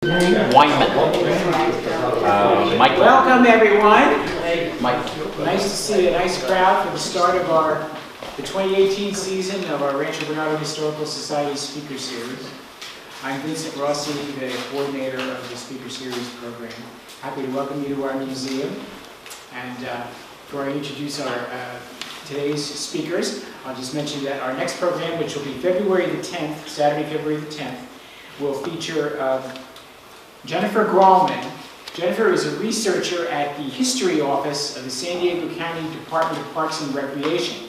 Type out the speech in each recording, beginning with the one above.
Wyman. Mike. Welcome, everyone. Mike. Nice to see a nice crowd for the start of the 2018 season of our Rancho Bernardo Historical Society Speaker Series. I'm Vincent Rossi, the coordinator of the Speaker Series program. Happy to welcome you to our museum. And before I introduce our today's speakers, I'll just mention that our next program, which will be February the 10th, Saturday, February the 10th, will feature Jennifer Grallman. Jennifer is a researcher at the History Office of the San Diego County Department of Parks and Recreation.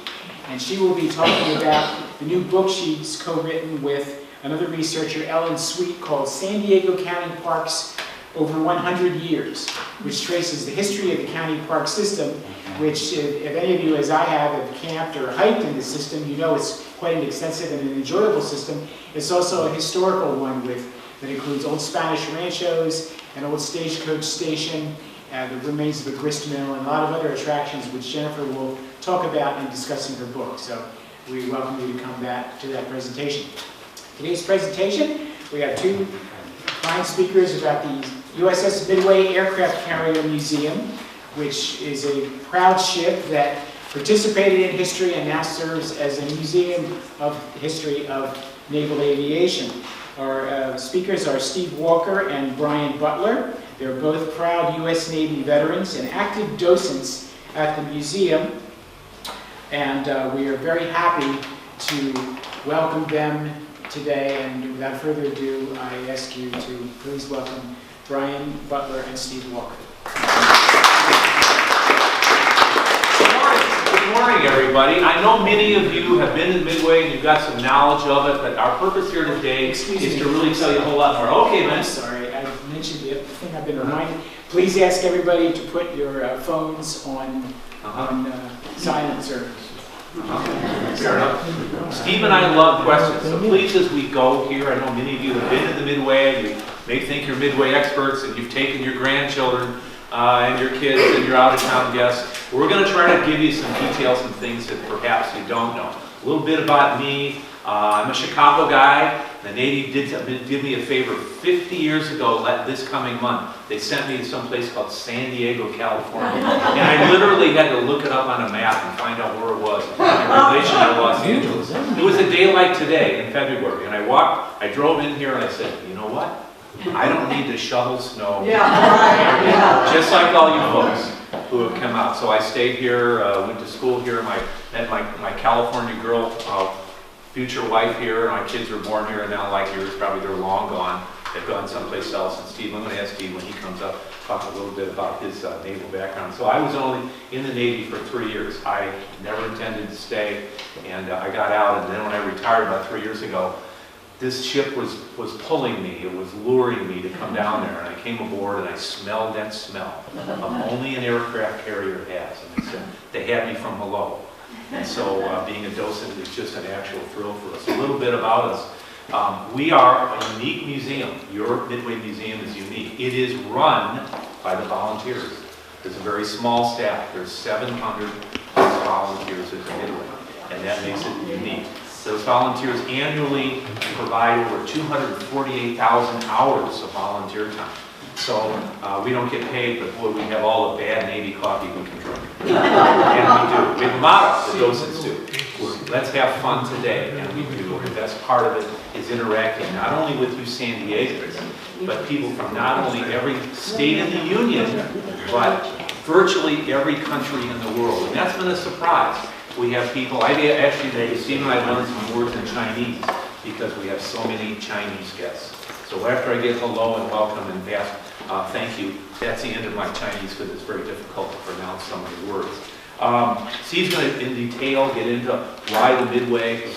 And she will be talking about the new book she's co-written with another researcher, Ellen Sweet, called San Diego County Parks Over 100 Years, which traces the history of the county park system, which if any of you, as I have camped or hiked in the system, you know it's quite an extensive and an enjoyable system. It's also a historical one that includes old Spanish ranchos, an old stagecoach station, the remains of a grist mill, and a lot of other attractions which Jennifer will talk about in discussing her book. So we welcome you to come back to that presentation. Today's presentation, we have two fine speakers about the USS Midway Aircraft Carrier Museum, which is a proud ship that participated in history and now serves as a museum of history of naval aviation. Our speakers are Steve Walker and Brian Butler. They're both proud U.S. Navy veterans and active docents at the museum. And we are very happy to welcome them today. And without further ado, I ask you to please welcome Brian Butler and Steve Walker. Good morning, everybody. I know many of you have been in Midway and you've got some knowledge of it, but our purpose here today is to really tell you a whole lot more. Okay, man. I'm sorry, I mentioned the thing I've been reminded. Please ask everybody to put your phones on silence or. Fair enough. Steve and I love questions, so please, as we go here, I know many of you have been in the Midway, and you may think you're Midway experts, and you've taken your grandchildren and your kids and your out-of-town guests. We're going to try to give you some details and things that perhaps you don't know. A little bit about me. I'm a Chicago guy. The Navy did give me a favor 50 years ago, this coming month. They sent me to some place called San Diego, California. And I literally had to look it up on a map and find out where it was in relation to Los Angeles. It was a day like today in February. And I drove in here and I said, you know what? I don't need to shovel snow. Just like all you folks who have come out. So I stayed here, went to school here, met my California girl, future wife here. My kids were born here and now, like yours, probably they're long gone. They've gone someplace else. And Steve, I'm going to ask Steve when he comes up, talk a little bit about his naval background. So I was only in the Navy for 3 years. I never intended to stay, and I got out. And then when I retired about 3 years ago, this ship was pulling me. It was luring me to come down there. And I came aboard and I smelled that smell of only an aircraft carrier has. And they had me from below. And so being a docent is just an actual thrill for us. A little bit about us. We are a unique museum. Your Midway Museum is unique. It is run by the volunteers. There's a very small staff. There's 700 volunteers at the Midway, and that makes it unique. Those volunteers annually provide over 248,000 hours of volunteer time. So we don't get paid, but boy, we have all the bad Navy coffee we can drink. And we do. We have a motto, the docents do. Let's have fun today, and we do. The best part of it is interacting not only with you San Diegans, but people from not only every state in the Union, but virtually every country in the world. And that's been a surprise. We have people, Steve and I learned some words in Chinese because we have so many Chinese guests. So after I get hello and welcome and thank you, that's the end of my Chinese because it's very difficult to pronounce some of the words. Steve's going to, in detail, get into why the Midway,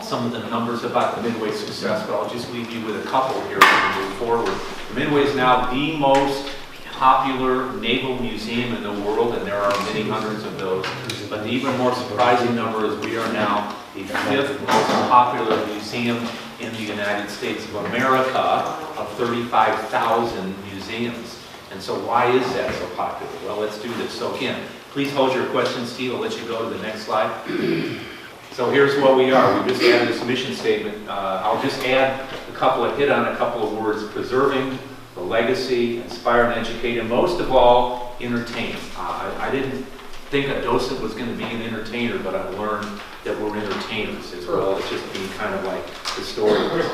some of the numbers about the Midway success, but I'll just leave you with a couple here as we move forward. The Midway is now the most popular naval museum in the world, and there are many hundreds of those. But the even more surprising number is we are now the 5th most popular museum in the United States of America of 35,000 museums. And so why is that so popular? Well, let's do this. So again, please hold your questions, Steve. I'll let you go to the next slide. So here's what we are. We just added this mission statement. I'll just add hit on a couple of words: preserving the legacy, inspire and educate, and most of all, entertain. I didn't think a docent was going to be an entertainer, but I've learned that we're entertainers as well as just being kind of like historians.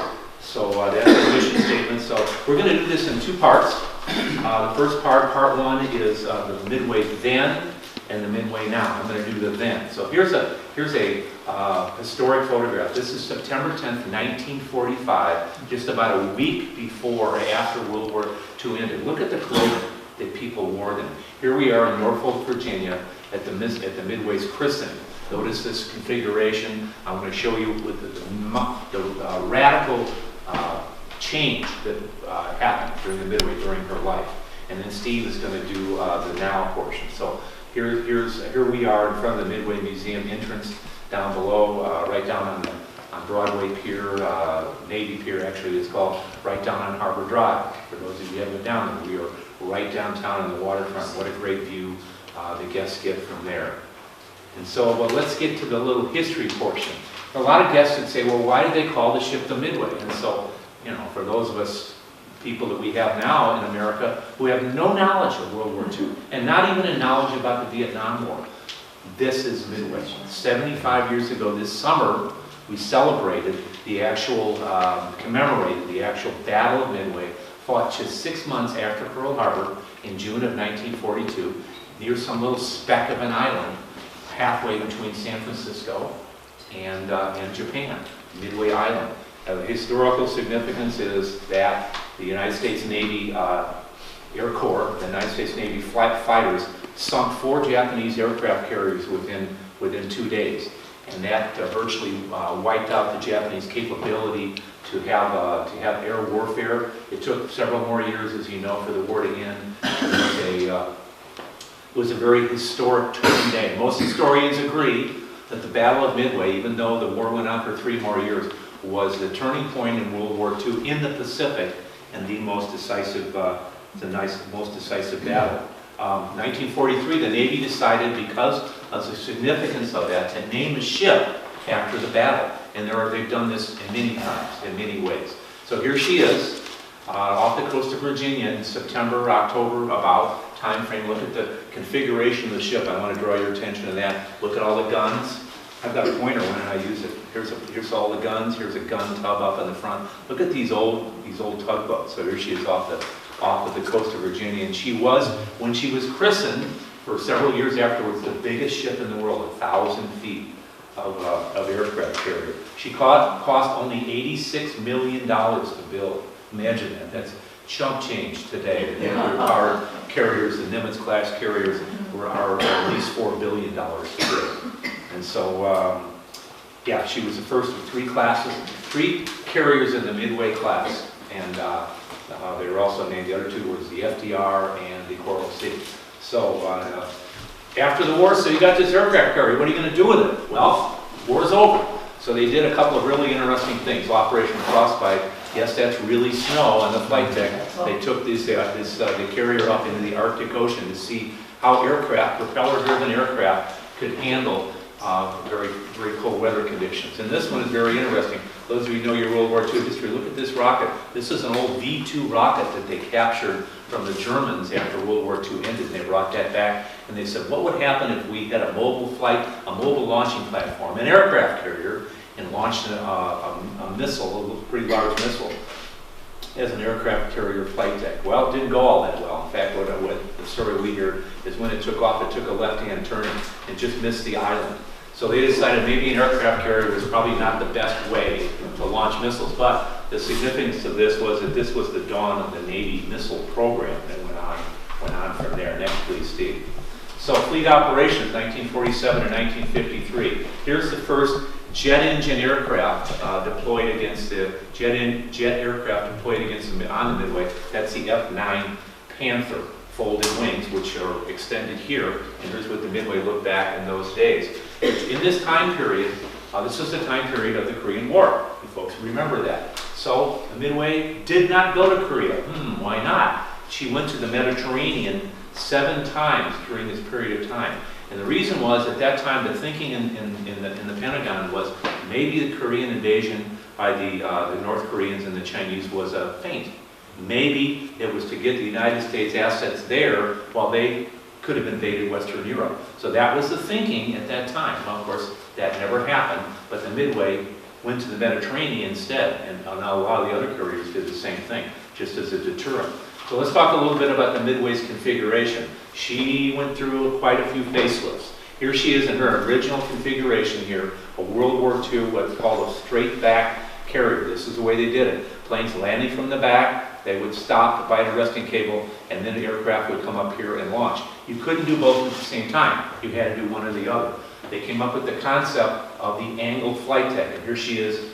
So that's the mission statement. So we're going to do this in two parts. The first part one, is the Midway then and the Midway now. I'm going to do the then. So here's a historic photograph. This is September 10th, 1945, just about a week before or after World War II ended. Look at the clothing that people wore then. Here we are in Norfolk, Virginia, at the Midway's christening. Notice this configuration. I'm going to show you with the radical change that happened during the Midway during her life. And then Steve is going to do the now portion. So here we are in front of the Midway Museum entrance down below, right down on Broadway Pier, Navy Pier actually it's called, right down on Harbor Drive. For those of you who haven't been down there, we are right downtown on the waterfront. What a great view the guests get from there. And so, well, let's get to the little history portion. A lot of guests would say, well, why did they call the ship the Midway? And so, you know, for those of us, people that we have now in America, who have no knowledge of World War II, and not even a knowledge about the Vietnam War, this is Midway. 75 years ago this summer, we celebrated the actual, commemorated the actual Battle of Midway, fought just 6 months after Pearl Harbor in June of 1942, near some little speck of an island, halfway between San Francisco and Japan, Midway Island. The historical significance is that the United States Navy Air Corps, the United States Navy fighters, sunk 4 Japanese aircraft carriers within 2 days, and that virtually wiped out the Japanese capability to have air warfare. It took several more years, as you know, for the war to end. It was a very historic turning day. Most historians agree that the Battle of Midway, even though the war went on for 3 more years, was the turning point in World War II in the Pacific and the most decisive battle. 1943, the Navy decided, because of the significance of that, to name a ship after the battle. And they've done this in many times, in many ways. So here she is, off the coast of Virginia in September, October, about time frame. Look at the configuration of the ship. I want to draw your attention to that. Look at all the guns. I've got a pointer when I use it. Here's all the guns. Here's a gun tub up in the front. Look at these old tugboats. So here she is off of the coast of Virginia, and she was, when she was christened, for several years afterwards, the biggest ship in the world, 1,000 feet of aircraft carrier. She cost only $86 million to build. Imagine that. That's chump change today. The nuclear-powered carriers, the Nimitz-class carriers, are at least $4 billion today. And so, yeah, she was the first of 3 classes, 3 carriers in the Midway class, and they were also named, the other 2 was the FDR and the Coral Sea. So after the war, so you got this aircraft carrier, what are you going to do with it? Well, war's over. So they did a couple of really interesting things. Operation Frostbite, yes, that's really snow on the flight deck. They took the carrier up into the Arctic Ocean to see how propeller-driven aircraft could handle very, very cold weather conditions. And this one is very interesting. Those of you who know your World War II history, look at this rocket. This is an old V-2 rocket that they captured from the Germans after World War II ended. They brought that back, and they said, what would happen if we had a mobile launching platform, an aircraft carrier, and launched a missile, a pretty large missile, as an aircraft carrier flight deck? Well, it didn't go all that well. In fact, what the story we hear is when it took off, it took a left-hand turn and just missed the island. So they decided maybe an aircraft carrier was probably not the best way to launch missiles, but the significance of this was that this was the dawn of the Navy missile program that went on from there. Next, please, Steve. So fleet operations, 1947 to 1953. Here's the first jet engine aircraft deployed against the jet aircraft deployed against on the Midway. That's the F-9 Panther folded wings, which are extended here. And here's what the Midway looked back in those days. In this time period, this was the time period of the Korean War. You folks remember that. So the Midway did not go to Korea. Why not? She went to the Mediterranean 7 times during this period of time. And the reason was, at that time, the thinking in the Pentagon was maybe the Korean invasion by the North Koreans and the Chinese was a feint. Maybe it was to get the United States assets there while they could have invaded Western Europe. So that was the thinking at that time. Well, of course, that never happened, but the Midway went to the Mediterranean instead, and now a lot of the other carriers did the same thing, just as a deterrent. So let's talk a little bit about the Midway's configuration. She went through quite a few facelifts. Here she is in her original configuration here, a World War II, what's called a straight back carrier. This is the way they did it. Planes landing from the back, they would stop by an arresting cable, and then the aircraft would come up here and launch. You couldn't do both at the same time. You had to do one or the other. They came up with the concept of the angled flight deck, and here she is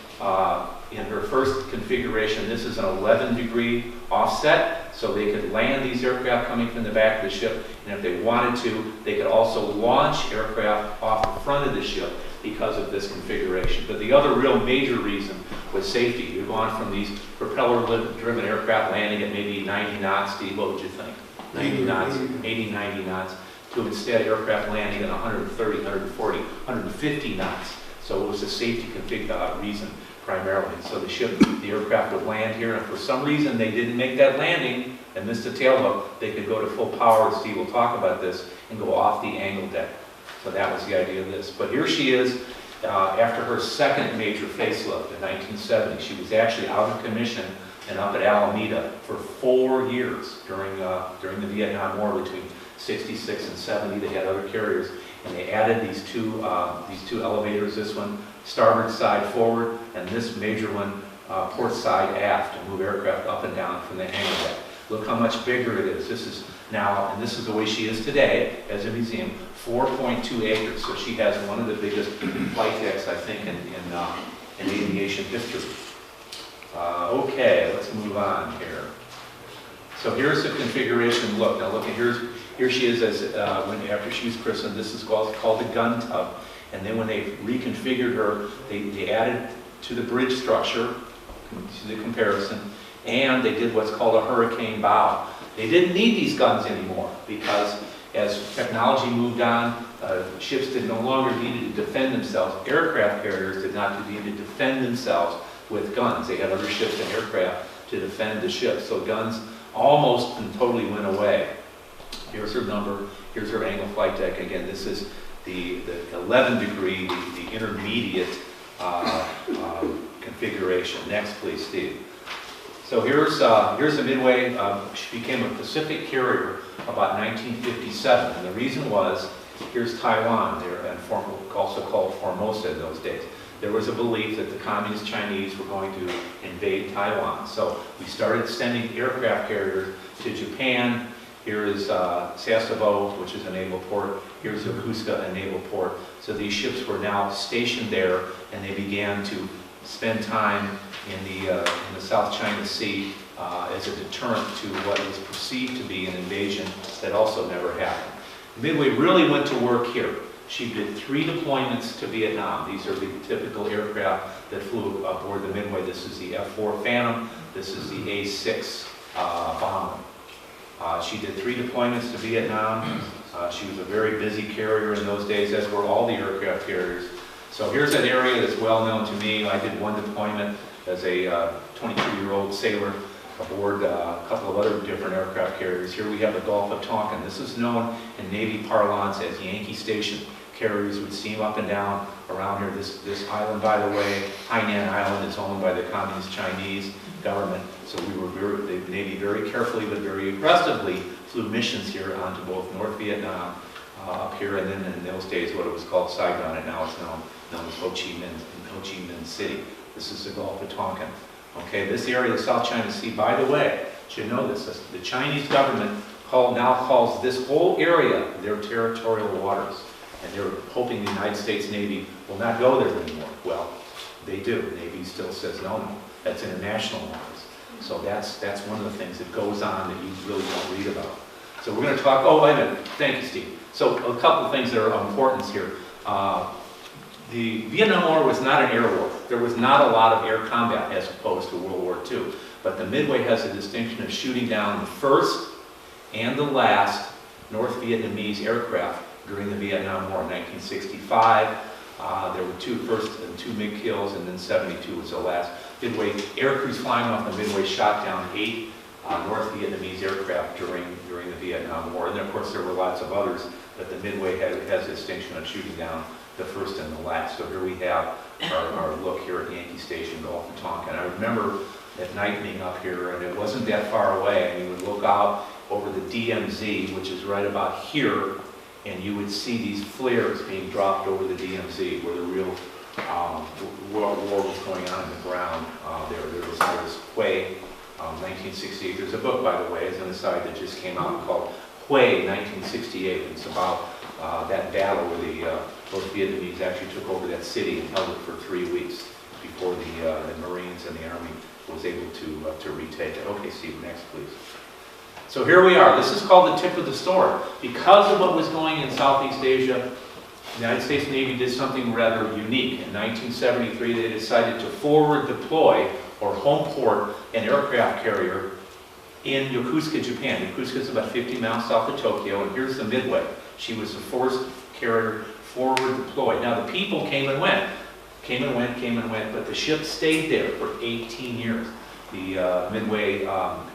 in her first configuration. This is an 11-degree offset, so they could land these aircraft coming from the back of the ship, and if they wanted to, they could also launch aircraft off the front of the ship because of this configuration. But the other real major reason was safety. You've gone from these propeller-driven aircraft landing at maybe 90 knots. Steve, what would you think? 90 knots, 80, 90 knots, to instead aircraft landing at 130, 140, 150 knots. So it was a safety reason primarily. So the aircraft would land here, and if for some reason they didn't make that landing and missed a tail hook, they could go to full power, Steve will talk about this, and go off the angle deck. So that was the idea of this. But here she is after her second major facelift in 1970. She was actually out of commission and up at Alameda for 4 years during the Vietnam War between 66 and 70. They had other carriers, and they added these two elevators. This one starboard side forward, and this major one port side aft, to move aircraft up and down from the hangar deck. Look how much bigger it is. This is now, and this is the way she is today as a museum, 4.2 acres. So she has one of the biggest flight decks, I think, in aviation history. Okay, let's move on here. So here's the configuration look. Now look, here she is as after she was christened. This is called the gun tub. And then when they reconfigured her, they added to the bridge structure, to the comparison, and they did what's called a hurricane bow. They didn't need these guns anymore because as technology moved on, ships did no longer need to defend themselves. Aircraft carriers did not need to defend themselves with guns. They had other ships and aircraft to defend the ship. So guns almost and totally went away. Here's her number. Here's her angle flight deck. Again, this is the 11-degree, the intermediate configuration. Next, please, Steve. So here's the Midway. She became a Pacific carrier about 1957, and the reason was, here's Taiwan there, and also called Formosa in those days. There was a belief that the Communist Chinese were going to invade Taiwan. So we started sending aircraft carriers to Japan. Here is Sasebo, which is a naval port. Here's Yokosuka, a naval port. So these ships were now stationed there, and they began to spend time in the South China Sea as a deterrent to what was perceived to be an invasion that also never happened. Midway really went to work here. She did 3 deployments to Vietnam. These are the typical aircraft that flew aboard the Midway. This is the F-4 Phantom. This is the A-6 bomber. She did 3 deployments to Vietnam. She was a very busy carrier in those days, as were all the aircraft carriers. So here's an area that's well known to me. I did 1 deployment as a 22-year-old sailor aboard a couple of other different aircraft carriers. Here we have the Gulf of Tonkin. This is known in Navy parlance as Yankee Station. Carriers would steam up and down around here. This island, by the way, Hainan Island, is owned by the Communist Chinese government. So the Navy very carefully but very aggressively flew missions here onto both North Vietnam up here, and then in those days what it was called Saigon, and now it's known as Ho Chi Minh City. This is the Gulf of Tonkin. Okay, this area of the South China Sea, by the way, you should know this, the Chinese government now calls this whole area their territorial waters, and they're hoping the United States Navy will not go there anymore. Well, they do. The Navy still says no, that's international waters. So that's one of the things that goes on that you really don't read about. So we're going to talk, oh, wait a minute, thank you, Steve. So a couple of things that are of importance here. The Vietnam War was not an air war. There was not a lot of air combat as opposed to World War II. But the Midway has a distinction of shooting down the first and the last North Vietnamese aircraft during the Vietnam War in 1965. There were two first and two MiG kills, and then 72 was the last. Midway air crews flying off the Midway shot down 8 North Vietnamese aircraft during the Vietnam War. And then of course there were lots of others, but the Midway has the distinction of shooting down the first and the last. So here we have our look here at Yankee Station, Gulf of Tonkin. I remember at night being up here, and it wasn't that far away, and you would look out over the DMZ, which is right about here, and you would see these flares being dropped over the DMZ, where the real war was going on in the ground. There was Hue, 1968. There's a book, by the way, as an aside, that just came out called Hue, 1968. It's about that battle where those Vietnamese actually took over that city and held it for 3 weeks before the Marines and the Army was able to retake it. Okay, Steve, next please. So here we are. This is called the tip of the sword. Because of what was going in Southeast Asia, the United States Navy did something rather unique. In 1973, they decided to forward deploy or home port an aircraft carrier in Yokosuka, Japan. Yokosuka is about 50 miles south of Tokyo, and here's the Midway. She was the first carrier forward deployed. Now the people came and went, but the ship stayed there for 18 years. The Midway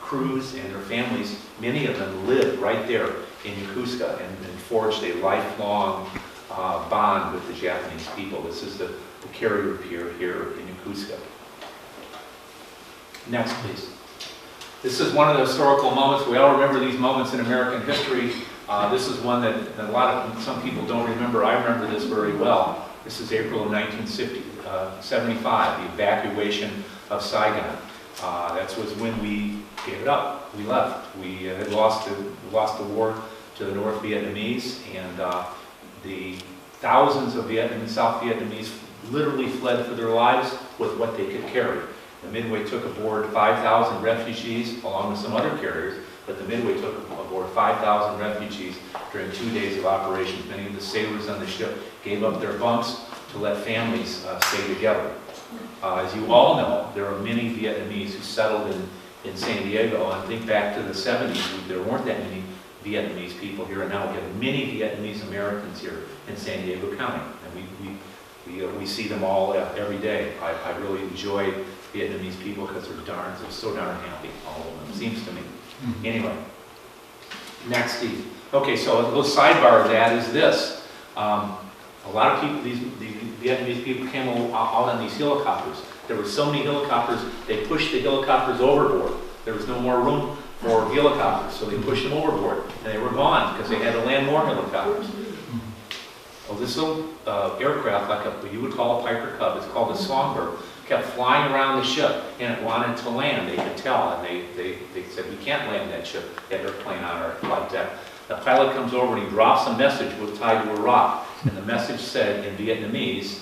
crews and their families, many of them lived right there in Yokosuka and forged a lifelong bond with the Japanese people. This is the carrier pier here in Yokosuka. Next, please. This is one of the historical moments. We all remember these moments in American history. This is one that some people don't remember. I remember this very well. This is April of 1975, the evacuation of Saigon. That was when we gave it up. We left. We had lost the war to the North Vietnamese, and the thousands of South Vietnamese literally fled for their lives with what they could carry. The Midway took aboard 5,000 refugees along with some other carriers, but the Midway took aboard 5,000 refugees during 2 days of operations. Many of the sailors on the ship gave up their bunks to let families stay together. As you all know, there are many Vietnamese who settled in San Diego, and think back to the 70s, there weren't that many Vietnamese people here, and now we have many Vietnamese Americans here in San Diego County, and we see them all every day. I really enjoy Vietnamese people because they're so darn happy, all of them, seems to me. Anyway, next, Steve. Okay, so a little sidebar of that is this. A lot of people, these Vietnamese people came out on these helicopters. There were so many helicopters, they pushed the helicopters overboard. There was no more room for helicopters, so they pushed them overboard, and they were gone because they had to land more helicopters. Well, this little aircraft, like what you would call a Piper Cub, it's called a Songbird, kept flying around the ship, and it wanted to land. They could tell, and they said, we can't land that airplane on our flight deck. The pilot comes over and he drops a message tied to a rock, and the message said in Vietnamese,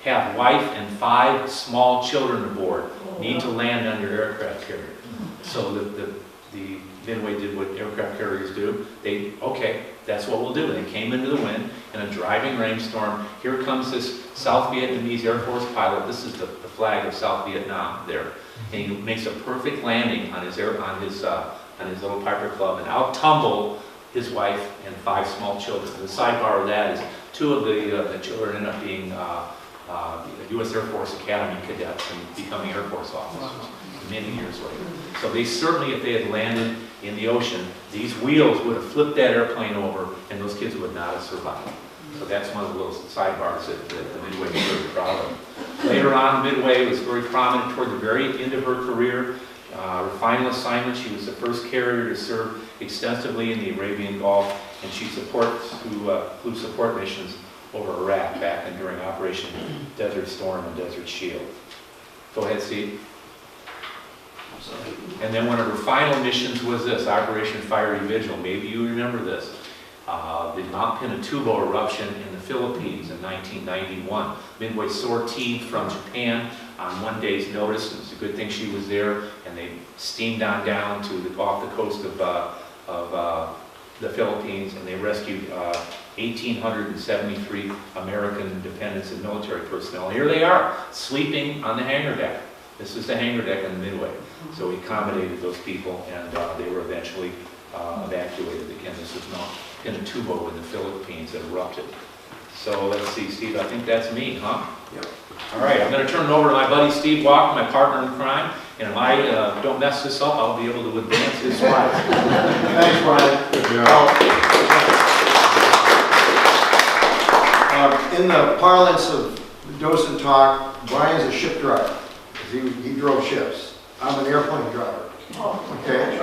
have wife and 5 small children aboard, need to land on your aircraft carrier. So the Midway did what aircraft carriers do. Okay, that's what we'll do. And they came into the wind in a driving rainstorm. Here comes this South Vietnamese Air Force pilot. This is the flag of South Vietnam there. And he makes a perfect landing on his little Piper Club, and out tumble his wife and 5 small children. The sidebar of that is 2 of the children end up being U.S. Air Force Academy cadets and becoming Air Force officers many years later. So they certainly, if they had landed in the ocean, these wheels would have flipped that airplane over, and those kids would not have survived. So that's one of the little sidebars that the Midway was very proud of. Later on, Midway was very prominent toward the very end of her career. Her final assignment, she was the first carrier to serve extensively in the Arabian Gulf, and she flew support missions over Iraq back and during Operation Desert Storm and Desert Shield. Go ahead, Steve. And then one of her final missions was this, Operation Fiery Vigil. Maybe you remember this. The Mount Pinatubo eruption in the Philippines in 1991. Midway sortied from Japan on 1 day's notice. It was a good thing she was there, and they steamed on down to off the coast of the Philippines, and they rescued 1,873 American dependents and military personnel. Here they are, sleeping on the hangar deck. This is the hangar deck in the Midway. So we accommodated those people, and they were eventually evacuated. Again, this is Mount Pinatubo in the Philippines that erupted. So let's see, Steve, I think that's me, huh? Yep. All right, I'm going to turn it over to my buddy Steve Walker, my partner in crime, and if I don't mess this up, I'll be able to advance his slides. Thanks, Brian. In the parlance of docent talk, Brian's a ship driver. He drove ships. I'm an airplane driver. Okay,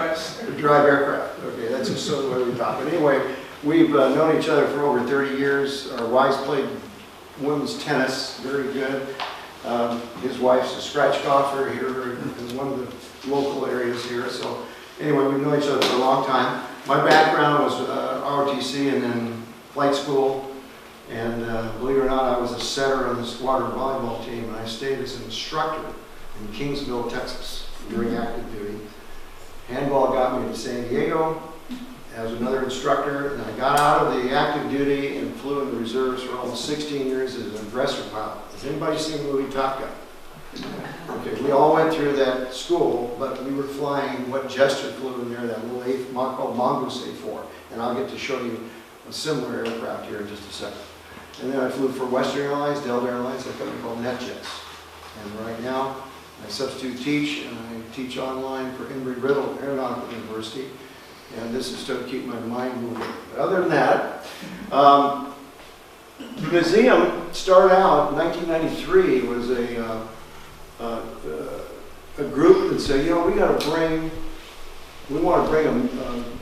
drive aircraft. Okay, that's just sort of the way we talk. But anyway, we've known each other for over 30 years. Our wives played women's tennis, very good. His wife's a scratch golfer here in one of the local areas here. So anyway, we've known each other for a long time. My background was ROTC and then flight school. And believe it or not, I was a setter on the squadron volleyball team, and I stayed as an instructor in Kingsville, Texas, during active duty. Handball got me to San Diego as another instructor, and I got out of the active duty and flew in the reserves for almost 16 years as an aggressor pilot. Has anybody seen the movie Top Gun? Okay, we all went through that school, but we were flying what Jester flew in there, that little called Mongoose A4, and I'll get to show you a similar aircraft here in just a second. And then I flew for Western Airlines, Delta Airlines, a company called NetJets. And right now, I substitute teach, and I teach online for Embry-Riddle Aeronautical University. And this is to keep my mind moving. But other than that, the museum started out in 1993, was a group that said, you know, we want to bring a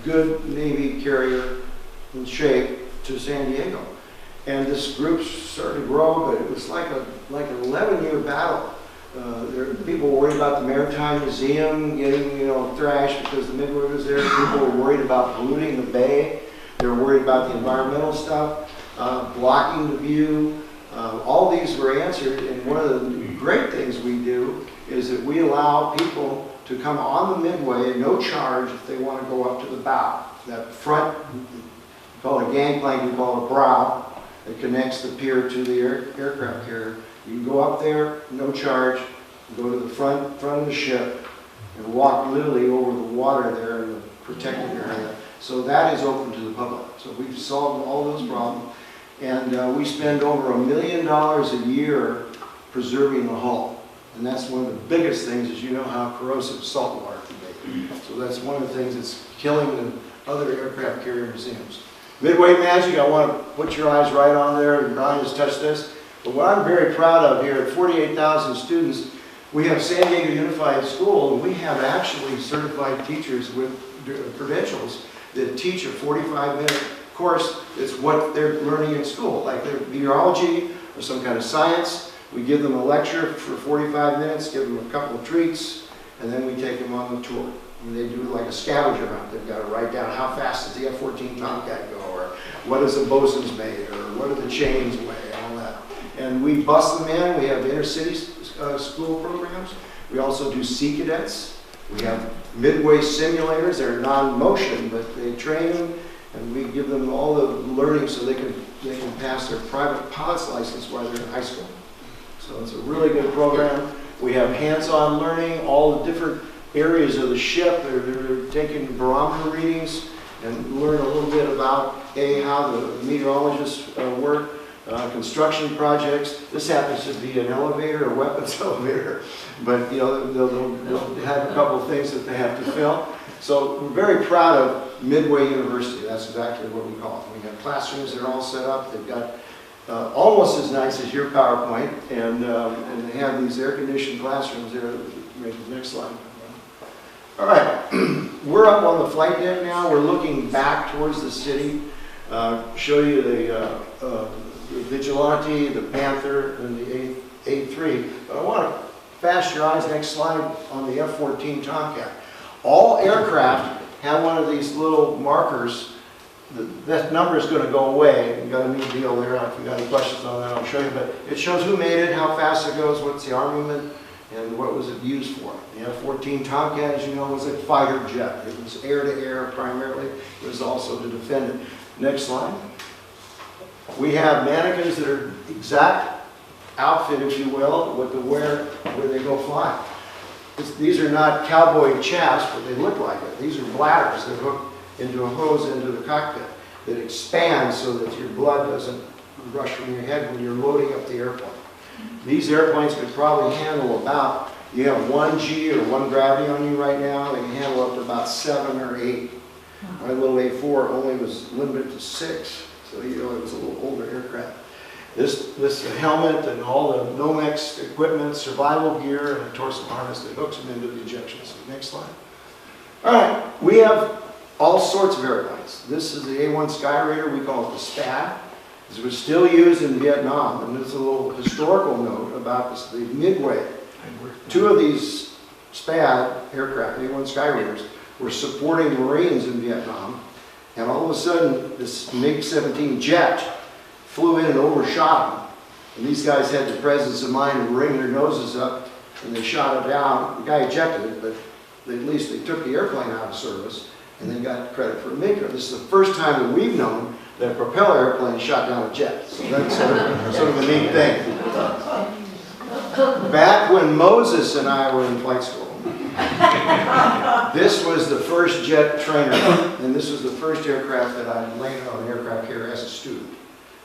good Navy carrier in shape to San Diego. And this group started to grow, but it was like an 11-year battle. People were worried about the Maritime Museum getting, thrashed because the Midway was there. People were worried about polluting the bay. They were worried about the environmental stuff, blocking the view. All these were answered, and one of the great things we do is that we allow people to come on the Midway at no charge if they want to go up to the bow. That front, we call it a gangplank, we call it a brow, that connects the pier to the aircraft carrier. You can go up there, no charge, go to the front of the ship, and walk literally over the water there in the protected area. So that is open to the public. So we've solved all those problems. And we spend over $1 million a year preserving the hull. And that's one of the biggest things, is you know how corrosive salt water can be. So that's one of the things that's killing the other aircraft carrier museums. Midway Magic, I want to put your eyes right on there, and Brian has touched this. But what I'm very proud of here, at 48,000 students, we have San Diego Unified School, and we have actually certified teachers with credentials that teach a 45-minute course. It's what they're learning in school, like their meteorology or some kind of science. We give them a lecture for 45 minutes, give them a couple of treats, and then we take them on the tour. And they do like a scavenger hunt. They've got to write down how fast does the F-14 Tomcat go, or what is the bosun's made, or what are the chains weigh, all that. And we bus them in. We have intercity school programs. We also do Sea Cadets. We have Midway simulators. They're non-motion, but they train them, and we give them all the learning so they can pass their private pilot's license while they're in high school. So it's a really good program. We have hands-on learning, all the different areas of the ship. They're taking barometer readings and learn a little bit about how the meteorologists work, construction projects. This happens to be an elevator, a weapons elevator, but they'll have a couple of things that they have to fill. So we're very proud of Midway University. That's exactly what we call it. We have classrooms that are all set up. They've got almost as nice as your PowerPoint, and they have these air-conditioned classrooms there. Make the next slide. All right, we're up on the flight deck now. We're looking back towards the city. Show you the Vigilante, the Panther, and the A3. But I want to fast your eyes, next slide, on the F-14 Tomcat. All aircraft have one of these little markers. That number is going to go away. We've got a new deal there. If you've got any questions on that, I'll show you. But it shows who made it, how fast it goes, what's the armament, and what was it used for. The F-14 Tomcat, as you know, was a fighter jet. It was air-to-air primarily. It was also to defend it. Next slide. We have mannequins that are exact outfit, if you will, what to wear when they go fly. These are not cowboy chaps, but they look like it. These are bladders that hook into a hose into the cockpit. that expand so that your blood doesn't rush from your head when you're loading up the airplane. These airplanes could probably handle about, you have 1 G or 1 gravity on you right now, they can handle up to about 7 or 8. My little A4 only was limited to 6, so you know it was a little older aircraft. This helmet and all the Nomex equipment, survival gear, and a torsion harness that hooks them into the ejection seat. Next slide. All right, we have all sorts of airplanes. This is the A1 Skyraider, we call it the SPAD. It was still used in Vietnam, and there's a little historical note about this, the Midway. 2 of these SPAD aircraft, A1 Skyraiders, were supporting Marines in Vietnam, and all of a sudden this MiG-17 jet flew in and overshot them. And these guys had the presence of mind to ring their noses up, and they shot it down. The guy ejected it, but at least they took the airplane out of service, and they got credit for MiG. This is the first time that we've known that a propeller airplane shot down a jet. So that's sort of a neat thing. Back when Moses and I were in flight school, this was the first jet trainer, and this was the first aircraft that I landed on an aircraft carrier as a student.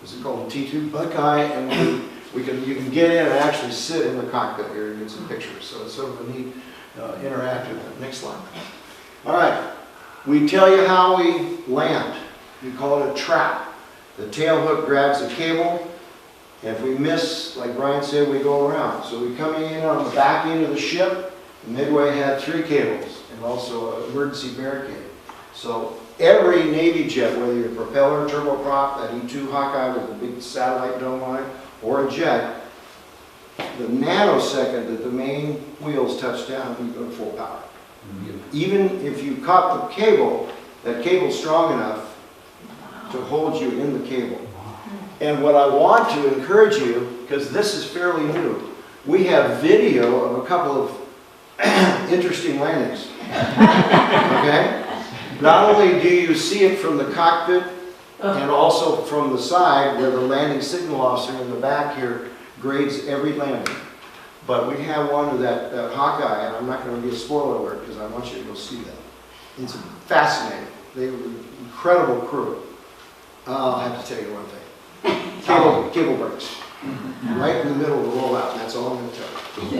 This is called a T2 Buckeye, and you can get in and actually sit in the cockpit here and get some pictures. So it's sort of a neat interactive. Next slide. All right, we tell you how we land. We call it a trap. The tail hook grabs the cable, and if we miss, like Brian said, we go around. So we come in on the back end of the ship. Midway had 3 cables and also an emergency barricade. So every Navy jet, whether you're a propeller, turboprop, that E2 Hawkeye with a big satellite dome on it, or a jet, the nanosecond that the main wheels touch down, you go to full power. Even if you caught the cable, that cable's strong enough to hold you in the cable. And what I want to encourage you, because this is fairly new, we have video of a couple of interesting landings. Okay? Not only do you see it from the cockpit and also from the side where the landing signal officer in the back here grades every landing, but we have one of that Hawkeye, and I'm not going to be a spoiler alert because I want you to go see that. It's fascinating. They were an incredible crew. I'll have to tell you one thing. Cable breaks. Right in the middle of the rollout, and that's all I'm going to tell you.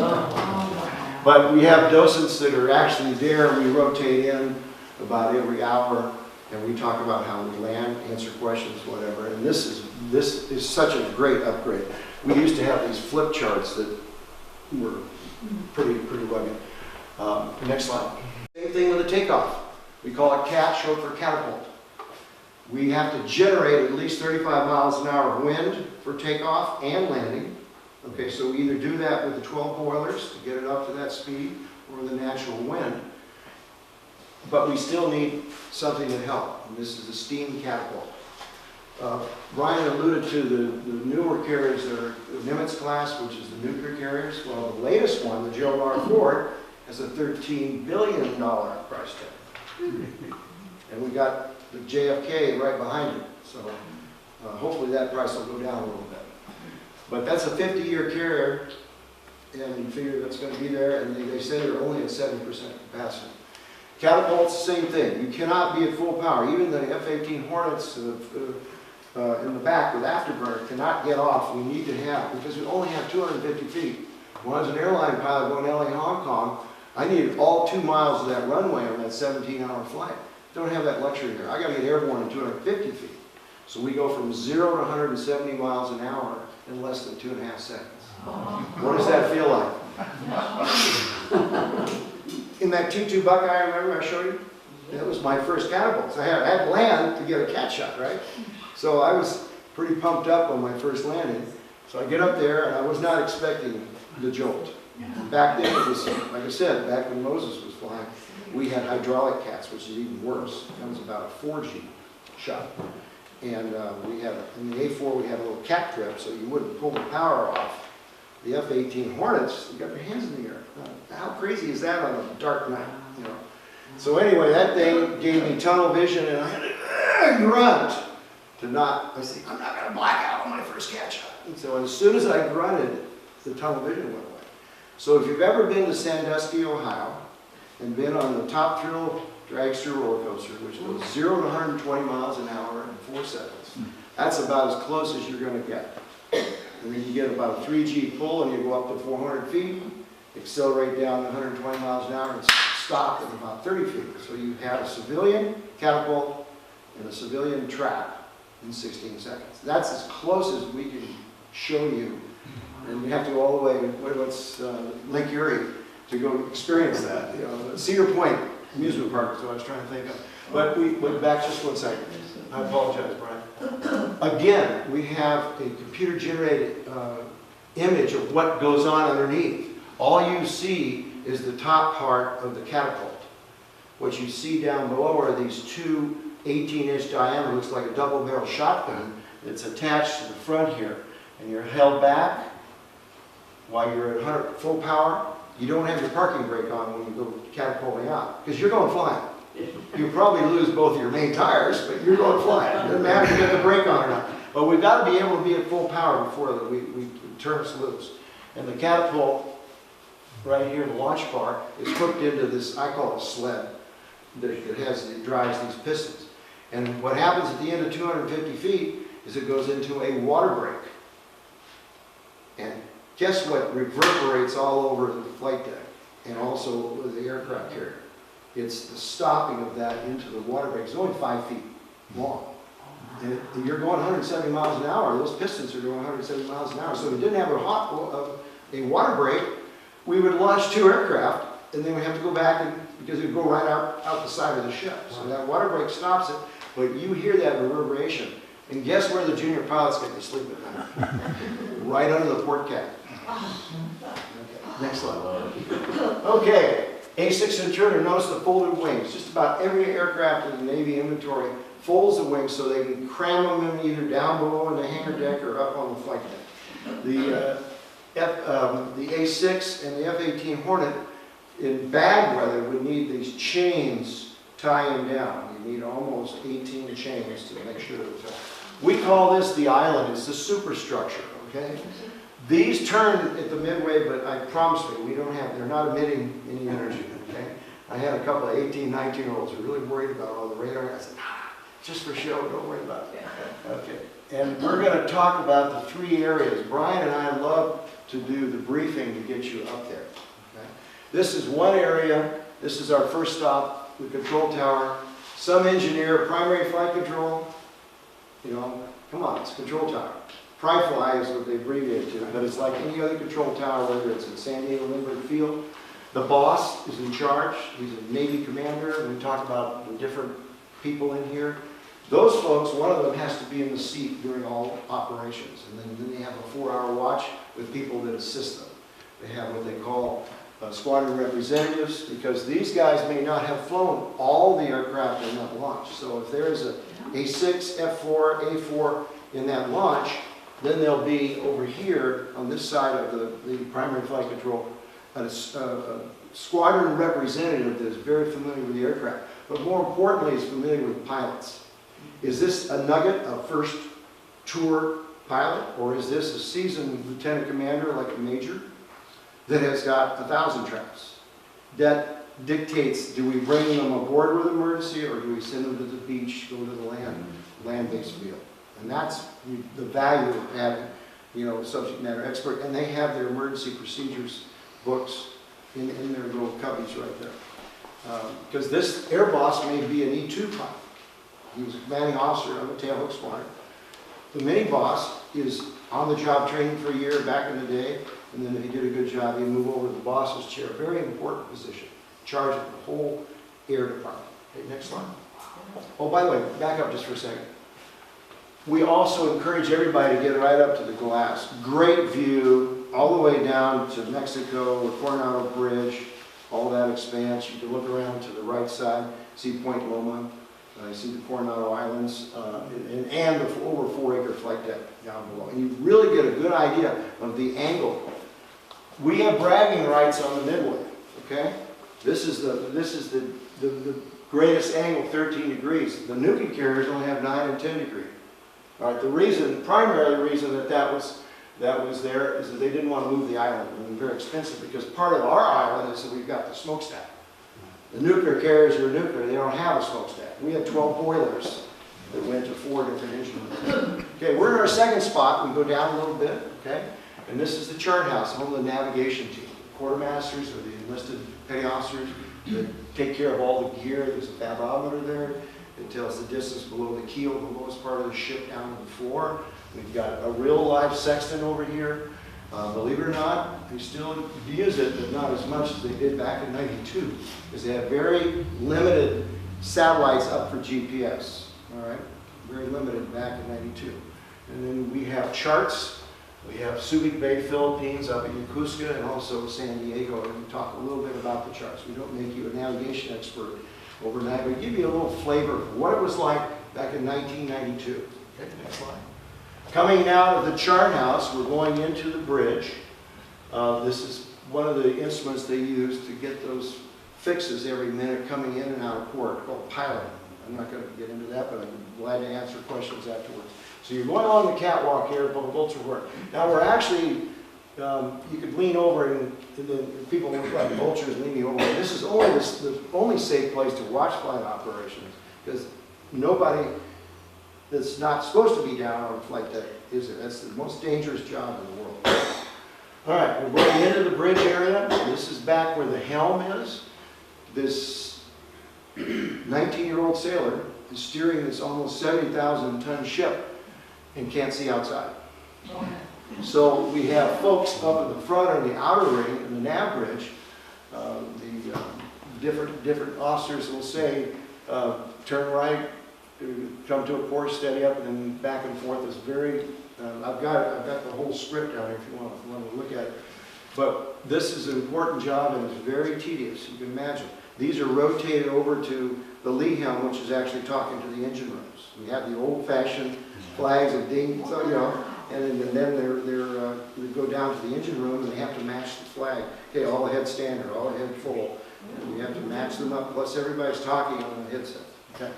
But we have docents that are actually there. We rotate in about every hour, and we talk about how we land, answer questions, whatever. And this is such a great upgrade. We used to have these flip charts that were pretty rugged. Next slide. Same thing with the takeoff. We call it CAT, short for catapult. We have to generate at least 35 miles an hour of wind for takeoff and landing. Okay, so we either do that with the 12 boilers to get it up to that speed, or the natural wind. But we still need something to help, and this is a steam catapult. Ryan alluded to the newer carriers that are the Nimitz class, which is the nuclear carriers. Well, the latest one, the Gerald R. Ford, has a $13 billion price tag. And we got the JFK right behind it, so hopefully that price will go down a little bit. But that's a 50-year carrier, and you figure that's going to be there, and they say they're only at 70% capacity. Catapult's the same thing. You cannot be at full power. Even the F-18 Hornets in the back with afterburner cannot get off. We need to have, because we only have 250 feet. When I was an airline pilot going to LA, Hong Kong, I needed all 2 miles of that runway on that 17-hour flight. Don't have that luxury here. I got to get airborne at 250 feet. So we go from 0 to 170 miles an hour in less than 2.5 seconds. What does that feel like? In that T2 Buckeye, remember I showed you? That was my first catapult. So I had to land to get a cat shot, right? So I was pretty pumped up on my first landing. So I get up there, and I was not expecting the jolt. Back then, it was, like I said, back when Moses was flying, we had hydraulic cats, which is even worse. That was about a 4G shot. And we had, in the A4, we had a little cat trip, so you wouldn't pull the power off. The F-18 Hornets, you got your hands in the air. How crazy is that on a dark night, you know? So anyway, that thing gave me tunnel vision, and I had to grunt to not, I said, I'm not going to black out on my first cat shot. And so as soon as I grunted, the tunnel vision went away. So if you've ever been to Sandusky, Ohio, and been on the top thrill dragster roller coaster, which goes 0 to 120 miles an hour in 4 seconds. That's about as close as you're going to get. And then you get about a 3G pull and you go up to 400 feet, accelerate down to 120 miles an hour and stop at about 30 feet. So you have a civilian catapult and a civilian trap in 16 seconds. That's as close as we can show you. And you have to go all the way to Lake Erie to go experience that. You know, Cedar Point amusement park is what I was trying to think of. But we went back just 1 second. I apologize, Brian. Again, we have a computer-generated image of what goes on underneath. All you see is the top part of the catapult. What you see down below are these two 18-inch diameter, looks like a double-barrel shotgun that's attached to the front here. And you're held back while you're at 100 full power. You don't have your parking brake on when you go catapulting out, because you're going flying. You probably lose both your main tires, but you're going flying. It doesn't matter if you get the brake on or not. But we've got to be able to be at full power before we turn us loose. And the catapult, right here, the launch bar, is hooked into this, I call it a sled, that drives these pistons. And what happens at the end of 250 feet is it goes into a water brake. And guess what reverberates all over the flight deck and also with the aircraft carrier? It's the stopping of that into the water brake. It's only 5 feet long. And you're going 170 miles an hour. Those pistons are going 170 miles an hour. So if we didn't have a water brake, we would launch 2 aircraft, and then we have to go back because it would go right out the side of the ship. So that water brake stops it, but you hear that reverberation. And guess where the junior pilots get to sleep at night? Right under the port cap. Okay, next slide. Okay, A6 intruder, notice the folded wings. Just about every aircraft in the Navy inventory folds the wings so they can cram them in either down below in the hangar deck or up on the flight deck. The A6 and the F-18 Hornet in bad weather would need these chains tying down. You need almost 18 chains to make sure that it's. We call this the island. It's the superstructure, okay? These turn at the Midway, but I promise you, they're not emitting any energy, okay? I had a couple of 18, 19-year-olds who were really worried about all the radar. I said, just for show, don't worry about it. Okay, and we're going to talk about the 3 areas. Brian and I love to do the briefing to get you up there, okay? This is one area. This is our first stop, the control tower. Some engineer, primary flight control, you know, come on, it's a control tower. Pri-Fly is what they abbreviate to, but it's like any other control tower, whether it's at San Diego Lindbergh Field. The boss is in charge. He's a Navy commander. We talk about the different people in here. Those folks, one of them has to be in the seat during all operations. And then they have a 4-hour watch with people that assist them. They have what they call squadron representatives, because these guys may not have flown all the aircraft in that launch. So if there is a A6, F4, A4 in that launch, then they'll be over here on this side of the primary flight control, a squadron representative that is very familiar with the aircraft, but more importantly is familiar with pilots. Is this a nugget, a first tour pilot, or is this a seasoned lieutenant commander like a major that has got 1,000 traps? That dictates, do we bring them aboard with emergency, or do we send them to the beach, go to the land-based field? And that's the value of having, you know, a subject matter expert. And they have their emergency procedures books in their little cubbies right there. Because this air boss may be an E2 pilot. He was a commanding officer on the tailhook squadron. The mini boss is on the job training for a year back in the day. And then if he did a good job, he'd move over to the boss's chair. Very important position. In charge of the whole air department. Okay, next slide. Oh, by the way, back up just for a second. We also encourage everybody to get right up to the glass. Great view all the way down to Mexico, the Coronado Bridge, all that expanse. You can look around to the right side, see Point Loma, see the Coronado Islands, and the over 4-acre flight deck down below. And you really get a good idea of the angle. We have bragging rights on the Midway, okay? This is the greatest angle, 13 degrees. The Nuke carriers only have 9 and 10 degrees. All right, the primary reason that was there is that they didn't want to move the island. It was very expensive because part of our island is that we've got the smokestack. The nuclear carriers are nuclear, they don't have a smokestack. We had 12 boilers that went to 4 different engines. Okay, we're in our second spot. We go down a little bit, okay? And this is the chart house, home of the navigation team. The quartermasters or the enlisted petty officers that take care of all the gear. There's a barometer there. It tells the distance below the keel, the lowest part of the ship down to the floor. We've got a real live sextant over here. Believe it or not, they still use it, but not as much as they did back in '92, because they have very limited satellites up for GPS. All right, very limited back in '92. And then we have charts. We have Subic Bay, Philippines, up in Yokosuka, and also San Diego. And we talk a little bit about the charts. We don't make you a navigation expert overnight. We give you a little flavor of what it was like back in 1992. Okay, next slide. Coming out of the chart house, we're going into the bridge. This is one of the instruments they use to get those fixes every minute coming in and out of port, called piloting. I'm not going to get into that, but I'm glad to answer questions afterwards. So you're going along the catwalk here, boats are working. Now we're actually, you could lean over and the people look like vultures leaning over. This is only the only safe place to watch flight operations, because nobody that's not supposed to be down on a flight deck is there. That's the most dangerous job in the world. All right, we're going into the bridge area. This is back where the helm is. This 19-year-old sailor is steering this almost 70,000-ton ship and can't see outside. So we have folks up in the front on the outer ring in the nav bridge. Different officers will say, turn right, come to a course, steady up, and then back and forth. It's very, I've got the whole script down here if you want to look at it. But this is an important job and it's very tedious, you can imagine. These are rotated over to the lee helm, which is actually talking to the engine rooms. We have the old-fashioned flags of ding, so, you know, and then they go down to the engine room and they have to match the flag. Okay, all ahead standard, all ahead full. And we have to match them up, plus everybody's talking on the headset. Okay.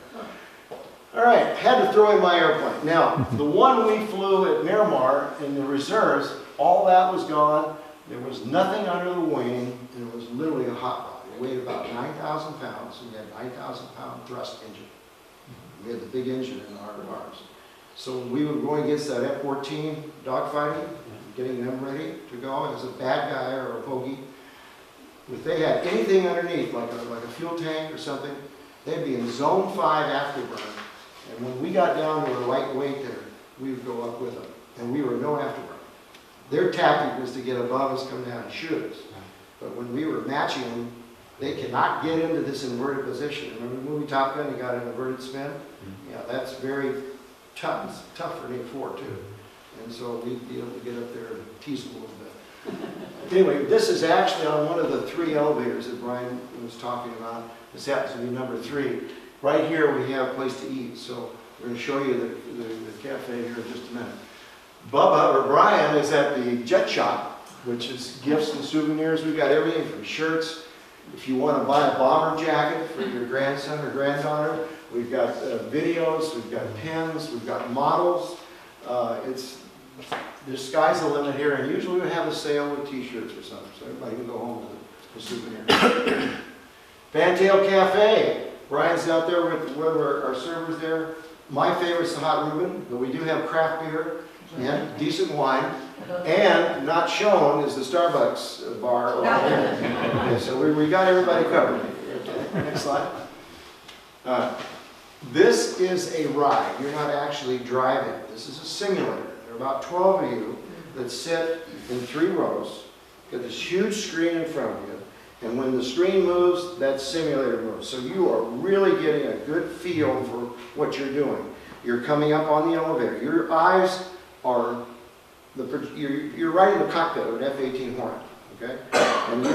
All right, had to throw in my airplane. Now, the one we flew at Miramar in the reserves, all that was gone. There was nothing under the wing, and it was literally a hot rod. It weighed about 9,000 pounds, and we had a 9,000-pound thrust engine. We had the big engine in ours. So we were going against that F-14 dogfighting, getting them ready to go as a bad guy or a bogey. If they had anything underneath, like a fuel tank or something, they'd be in zone 5 afterburn. And when we got down to a lightweight there, we would go up with them. And we were no afterburn. Their tactic was to get above us, come down and shoot us. But when we were matching them, they cannot get into this inverted position. Remember the movie Top Gun, you got an inverted spin? Yeah, that's very tough. It's tough for an A4 too. And so we'd be able to get up there and tease them a little bit. Anyway, this is actually on one of the 3 elevators that Brian was talking about. This happens to be number 3. Right here we have a place to eat. So we're going to show you the cafe here in just a minute. Bubba, or Brian, is at the Jet Shop, which is gifts and souvenirs. We've got everything from shirts. If you want to buy a bomber jacket for your grandson or granddaughter, we've got videos, we've got pins, we've got models. The sky's the limit here, and usually we have a sale with t-shirts or something, so everybody can go home with a souvenir. Fantail Cafe. Brian's out there with one of our servers there. My favorite's the hot Reuben, but we do have craft beer and decent wine. And not shown is the Starbucks bar over there. Okay, so we got everybody covered. Okay, next slide. This is a ride. You're not actually driving. This is a simulator. There are about 12 of you that sit in 3 rows. Got this huge screen in front of you. And when the screen moves, that simulator moves. So you are really getting a good feel for what you're doing. You're coming up on the elevator. Your eyes are, you're right in the cockpit of an F-18 Hornet, okay? And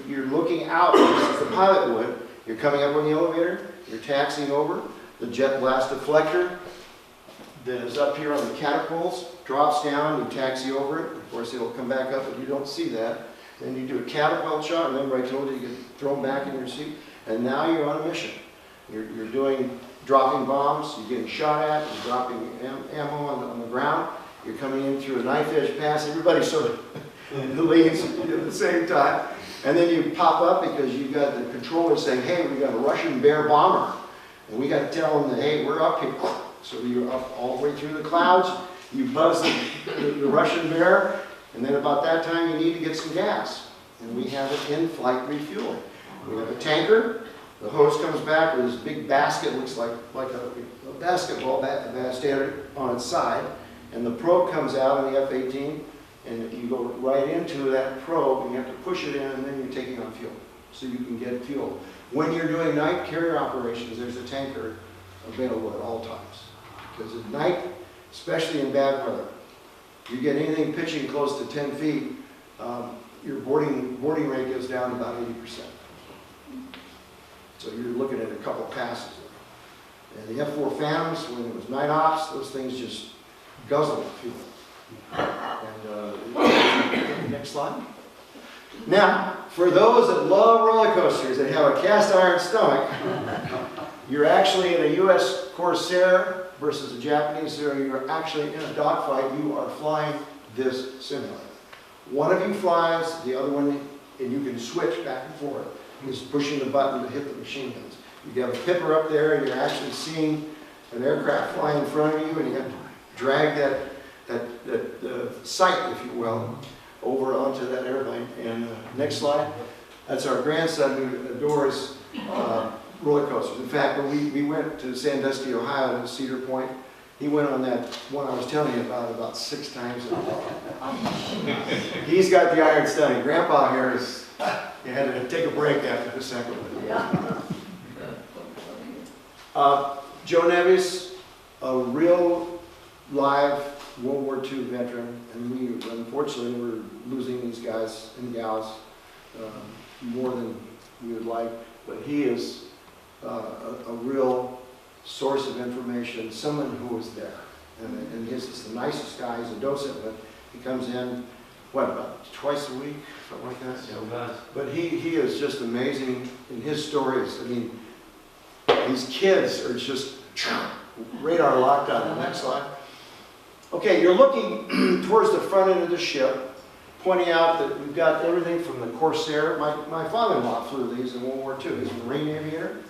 you're looking out, just as the pilot would. You're coming up on the elevator. You're taxiing over. The jet blast deflector that is up here on the catapults drops down. You taxi over it. Of course, it'll come back up, but you don't see that. Then you do a catapult shot. Remember I told you you get thrown back in your seat. And now you're on a mission. You're dropping bombs. You're getting shot at. You're dropping ammo on the ground. You're coming in through a knife edge pass. Everybody sort of leads at the same time. And then you pop up because you've got the controller saying, hey, we got a Russian Bear bomber. And we got to tell them that, hey, we're up here. So you're up all the way through the clouds. You buzz the Russian Bear. And then about that time, you need to get some gas. And we have it in-flight refueling. We have a tanker. The hose comes back with this big basket, looks like a basketball standard on its side. And the probe comes out in the F-18. And you go right into that probe, and you have to push it in, and then you're taking on fuel. So you can get fuel. When you're doing night carrier operations, there's a tanker available at all times. Because at night, especially in bad weather, you get anything pitching close to 10 feet, your boarding rate goes down about 80%. So you're looking at a couple passes. And the F-4 Phantoms, when it was night ops, those things just guzzle fuel. And next slide. Now, for those that love roller coasters and have a cast iron stomach, you're actually in a U.S. Corsair versus a Japanese Zero. You're actually in a dogfight. You are flying this simulator. One of you flies, the other one, and you can switch back and forth, is pushing the button to hit the machine guns. You have a pipper up there, and you're actually seeing an aircraft flying in front of you, and you have to drag that sight, if you will, over onto that airplane. And next slide. That's our grandson who adores roller coasters. In fact, when we went to Sandusky, Ohio, to Cedar Point, he went on that one I was telling you about 6 times in a row. He's got the iron stomach. Grandpa here he had to take a break after the second one. Joe Navis, a real live World War II veteran, and we unfortunately we're losing these guys and gals more than we would like, but he is a real source of information, someone who was there. And he's the nicest guy. He's a docent, but he comes in, what, about twice a week, something like that? So but he is just amazing in his stories. I mean, these kids are just radar locked on. The next slide. Okay, you're looking towards the front end of the ship, pointing out that we've got everything from the Corsair. My father-in-law flew these in World War II. He's a Marine aviator.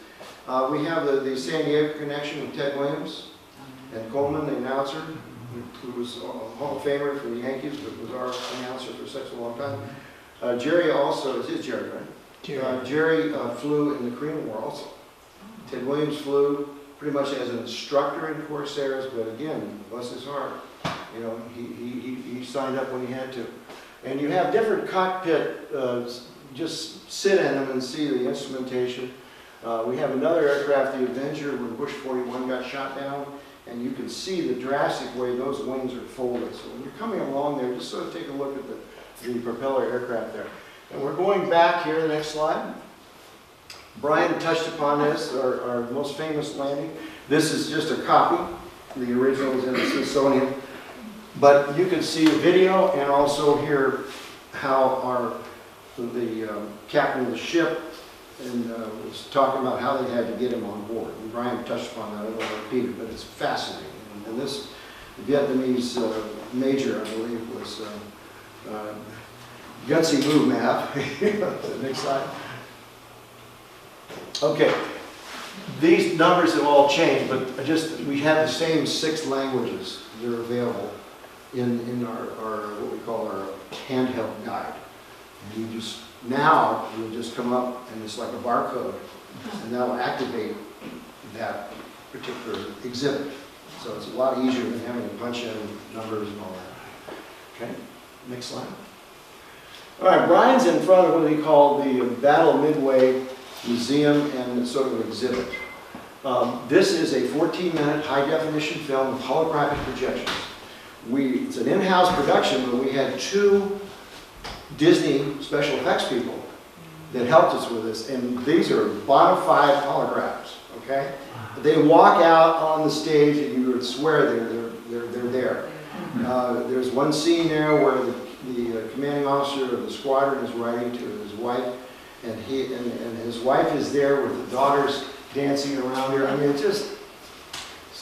We have the San Diego connection with Ted Williams and Coleman, the announcer, who was a Hall of Famer for the Yankees, but was our announcer for such a long time. Jerry also, is Jerry, right? Jerry flew in the Korean War also. Ted Williams flew pretty much as an instructor in Corsairs, but again, bless his heart, you know, he signed up when he had to. And you have different cockpit, just sit in them and see the instrumentation. We have another aircraft, the Avenger, when Bush 41 got shot down, and you can see the drastic way those wings are folded. So when you're coming along there, just sort of take a look at the propeller aircraft there. And we're going back here, the next slide. Brian touched upon this, our most famous landing. This is just a copy. The original is in the Smithsonian. But you can see a video and also hear how the captain of the ship was talking about how they had to get him on board. And Brian touched upon that. I don't want to repeat it, but it's fascinating. And this Vietnamese major, I believe, was Gutsy Move Map. Next slide. Okay, these numbers have all changed, but we have the same 6 languages that are available in our what we call our handheld guide. And you just come up and it's like a barcode, and that'll activate that particular exhibit. So it's a lot easier than having to punch in numbers and all that. Okay, next slide. All right, Brian's in front of what we call the Battle Midway Museum, and it's sort of an exhibit. This is a 14-minute high-definition film with holographic projections. It's an in-house production, but we had 2 Disney special effects people that helped us with this, and these are bona fide holograms, okay? They walk out on the stage, and you would swear they're there. There's one scene there where the commanding officer of the squadron is writing to his wife, and his wife is there with the daughters dancing around her. I mean, it's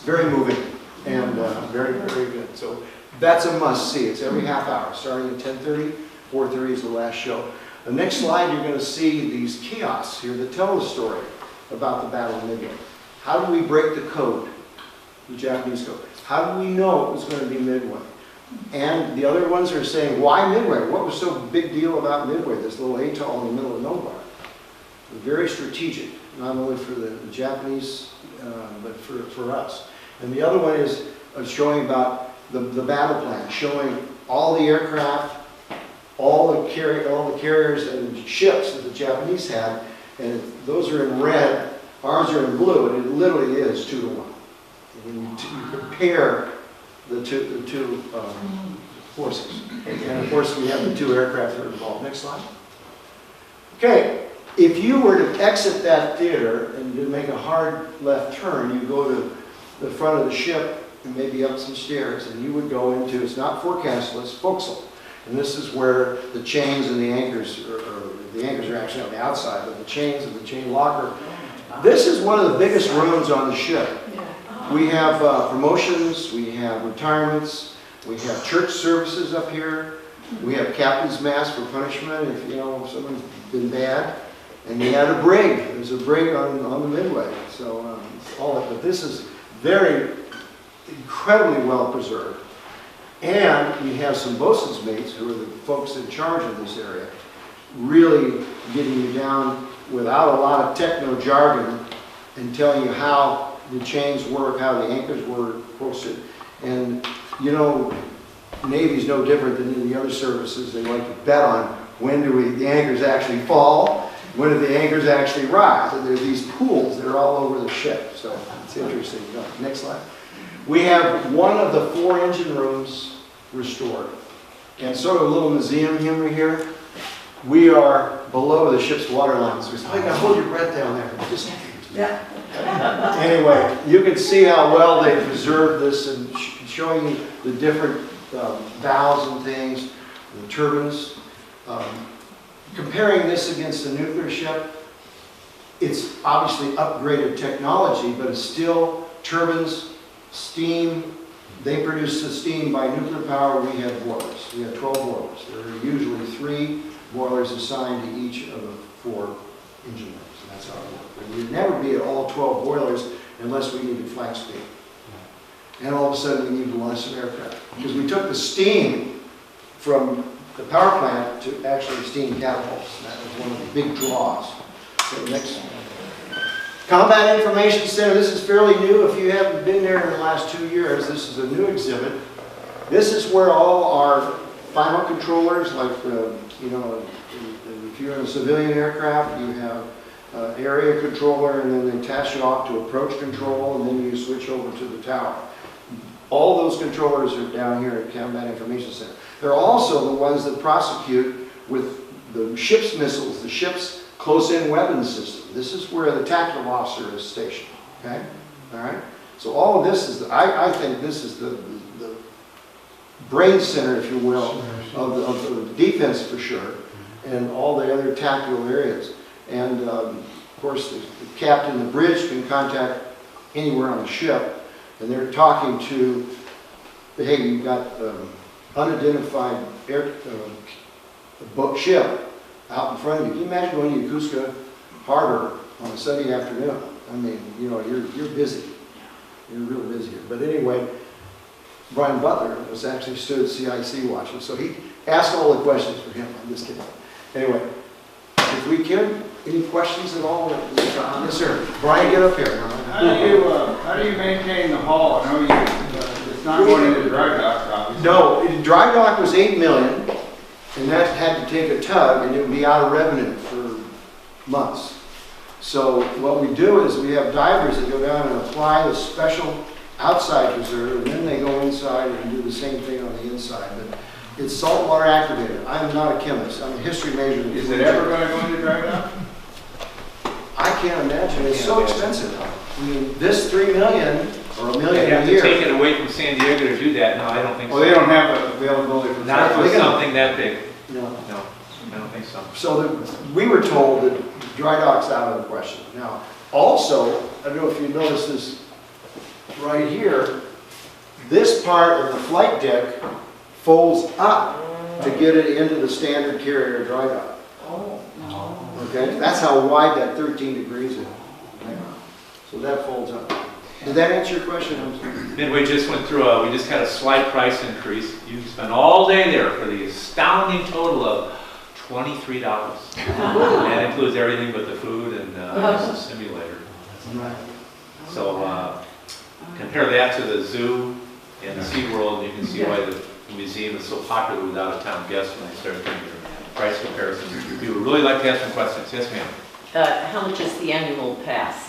very moving and very, very good. So that's a must-see. It's every half hour, starting at 10:30. 4:30 is the last show. The next slide, you're going to see these kiosks here that tell the story about the Battle of Midway. How did we break the code, the Japanese code? How did we know it was going to be Midway? And the other ones are saying, why Midway? What was so big deal about Midway, this little atoll in the middle of nowhere? Very strategic, not only for the Japanese, but for us. And the other one is showing about the battle plan, showing all the aircraft, all the carriers and ships that the Japanese had, and those are in red, ours are in blue, and it literally is 2 to 1. When you compare the two forces. And of course, we have the 2 aircraft that are involved. Next slide. Okay, if you were to exit that theater and to make a hard left turn, you go to the front of the ship and maybe up some stairs, and you would go into, it's not forecastle, it's forecastle. And this is where the chains and the anchors, or the anchors are actually on the outside, but the chains and the chain locker. This is one of the biggest rooms on the ship. We have promotions, we have retirements, we have church services up here, we have captain's mass for punishment if, you know, someone's been bad. And we had a brig. There's a brig on the Midway. So all of it. But this is very incredibly well preserved. And we have some bosun's mates who are the folks in charge of this area, really getting you down without a lot of techno jargon and telling you how the chains work, how the anchors were posted. And you know, Navy's no different than any other services. They like to bet on when do the anchors actually fall. When do the anchors actually rise? And there's these pools that are all over the ship. So it's interesting. Next slide. We have one of the 4 engine rooms restored. And sort of a little museum humor here. We are below the ship's waterline. So we say, oh, you gotta hold your breath down there. Just, yeah. Anyway, you can see how well they preserved this and showing you the different valves and things, the turbines. Comparing this against a nuclear ship, it's obviously upgraded technology, but it's still turbines, steam. They produce the steam by nuclear power. We have boilers. We have 12 boilers. There are usually 3 boilers assigned to each of the 4 engine rooms, and that's how it works. And we'd never be at all 12 boilers unless we needed flight speed. And all of a sudden we needed less aircraft. Because we took the steam from the power plant to actually steam catapults. That was one of the big draws. So next one. Combat Information Center. This is fairly new. If you haven't been there in the last 2 years, this is a new exhibit. This is where all our final controllers, like you know, if you're in a civilian aircraft, you have area controller, and then they attach you off to approach control, and then you switch over to the tower. All those controllers are down here at Combat Information Center. They're also the ones that prosecute with the ship's missiles, the ship's close-in weapons system. This is where the tactical officer is stationed. Okay, all right. So all of this is, I think this is the brain center, if you will, of the defense for sure, and all the other tactical areas. And of course, the captain, the bridge can contact anywhere on the ship, and they're talking to, hey, you've got unidentified boat ship out in front of you. Can you imagine going to Yokosuka Harbor on a Sunday afternoon? I mean, you know, you're busy. You're real busy here. But anyway, Brian Butler was actually stood at CIC watching, so he asked all the questions for him. I'm just kidding. Anyway, if we can, any questions at all? Yes, sir. Brian, get up here. How do you maintain the hull? I know it's not going into dry dock, obviously. No, dry dock was $8 million, and that had to take a tug, and it would be out of revenue for months. So what we do is we have divers that go down and apply the special outside preserve, and then they go inside and do the same thing on the inside. But it's saltwater activated. I'm not a chemist. I'm a history major. Is it ever going to go into dry dock? I can't imagine. It's so expensive. I mean, this $3 million or $1 million They have a year. to take it away from San Diego to do that. No, I don't think so. Well, they don't have availability for Not for something that big. No. No, I don't think so. So we were told that dry dock's out of the question. Now, also, I don't know if you notice this right here, this part of the flight deck folds up to get it into the standard carrier dry dock. Okay, that's how wide that 13 degrees is. So that folds up. Did that answer your question? Midway just went through we just had a slight price increase. You can spend all day there for the astounding total of $23. That includes everything but the food and the simulator. Right. So compare that to the zoo and the SeaWorld, and you can see why the museum is so popular with out-of-town guests when they start doing their price comparisons. We would really like to have some questions. Yes, ma'am. How much is the annual pass?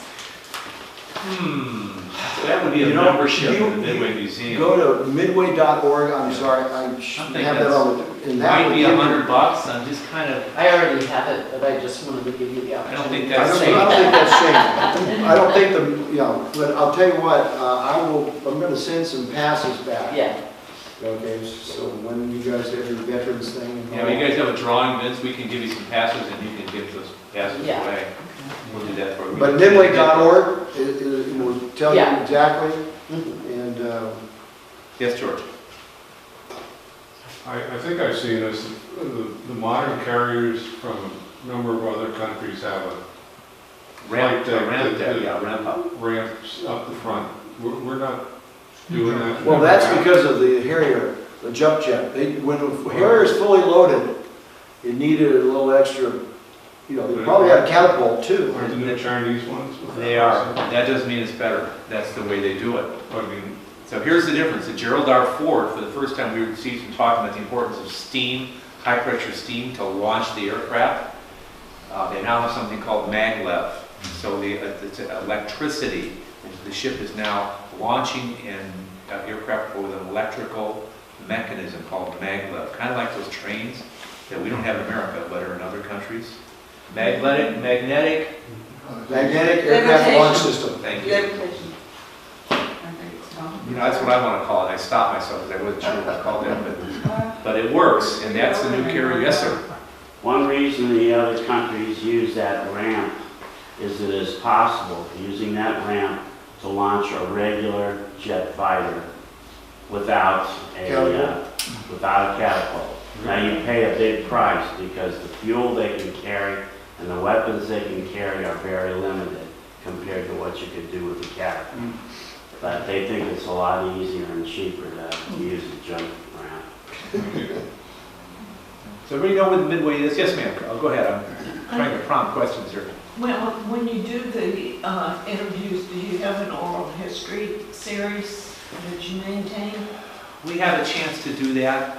That would be a membership in the Midway Museum. Go to midway.org. I'm sorry, I should have that on. And that Might would be give you- $100. I'm just kind of. I already have it, but I just wanted to give you the I opportunity. don't think I don't, that's I safe. don't think that's safe. I don't think but I'll tell you what, I'm gonna send some passes back. Yeah, Okay, so when you guys have your veterans thing. and Yeah, all well, you that. guys have a drawing, Vince, we can give you some passes and you can give those passes Yeah. away. We'll do that for you. But midway.org, it will tell you Yeah. exactly, Mhm. and, Yes, George. I think I've seen this, the modern carriers from a number of other countries have Ramp Like deck, yeah, ramp up. ramps up the front. We're not doing that. well, that's because of the Harrier, the jump jet. When the Harrier is fully loaded, it needed a little extra, they probably had a catapult too. Aren't the new Chinese ones? They are. That doesn't mean it's better. That's the way they do it. I mean, So here's the difference. At Gerald R. Ford, for the first time, we received some talking about the importance of steam, high-pressure steam, to launch the aircraft. They now have something called maglev. So it's electricity. The ship is now launching an aircraft with an electrical mechanism called maglev, kind of like those trains that we don't have in America, but are in other countries. Magnetic. Magnetic aircraft launch system. Thank you. That's what I want to call it. I stopped myself because I wasn't sure what it was called that, but it works, and that's the new carrier. Yes, sir. One reason the other countries use that ramp is it is possible, using that ramp, to launch a regular jet fighter without a catapult. Now you pay a big price because the fuel they can carry and the weapons they can carry are very limited compared to what you could do with a catapult. But they think it's a lot easier and cheaper to use a jump ramp. So everybody know what the Midway is? Yes, ma'am. Go ahead. I'm trying to prompt questions here. Well, when you do the interviews, do you have an oral history series that you maintain? We have a chance to do that.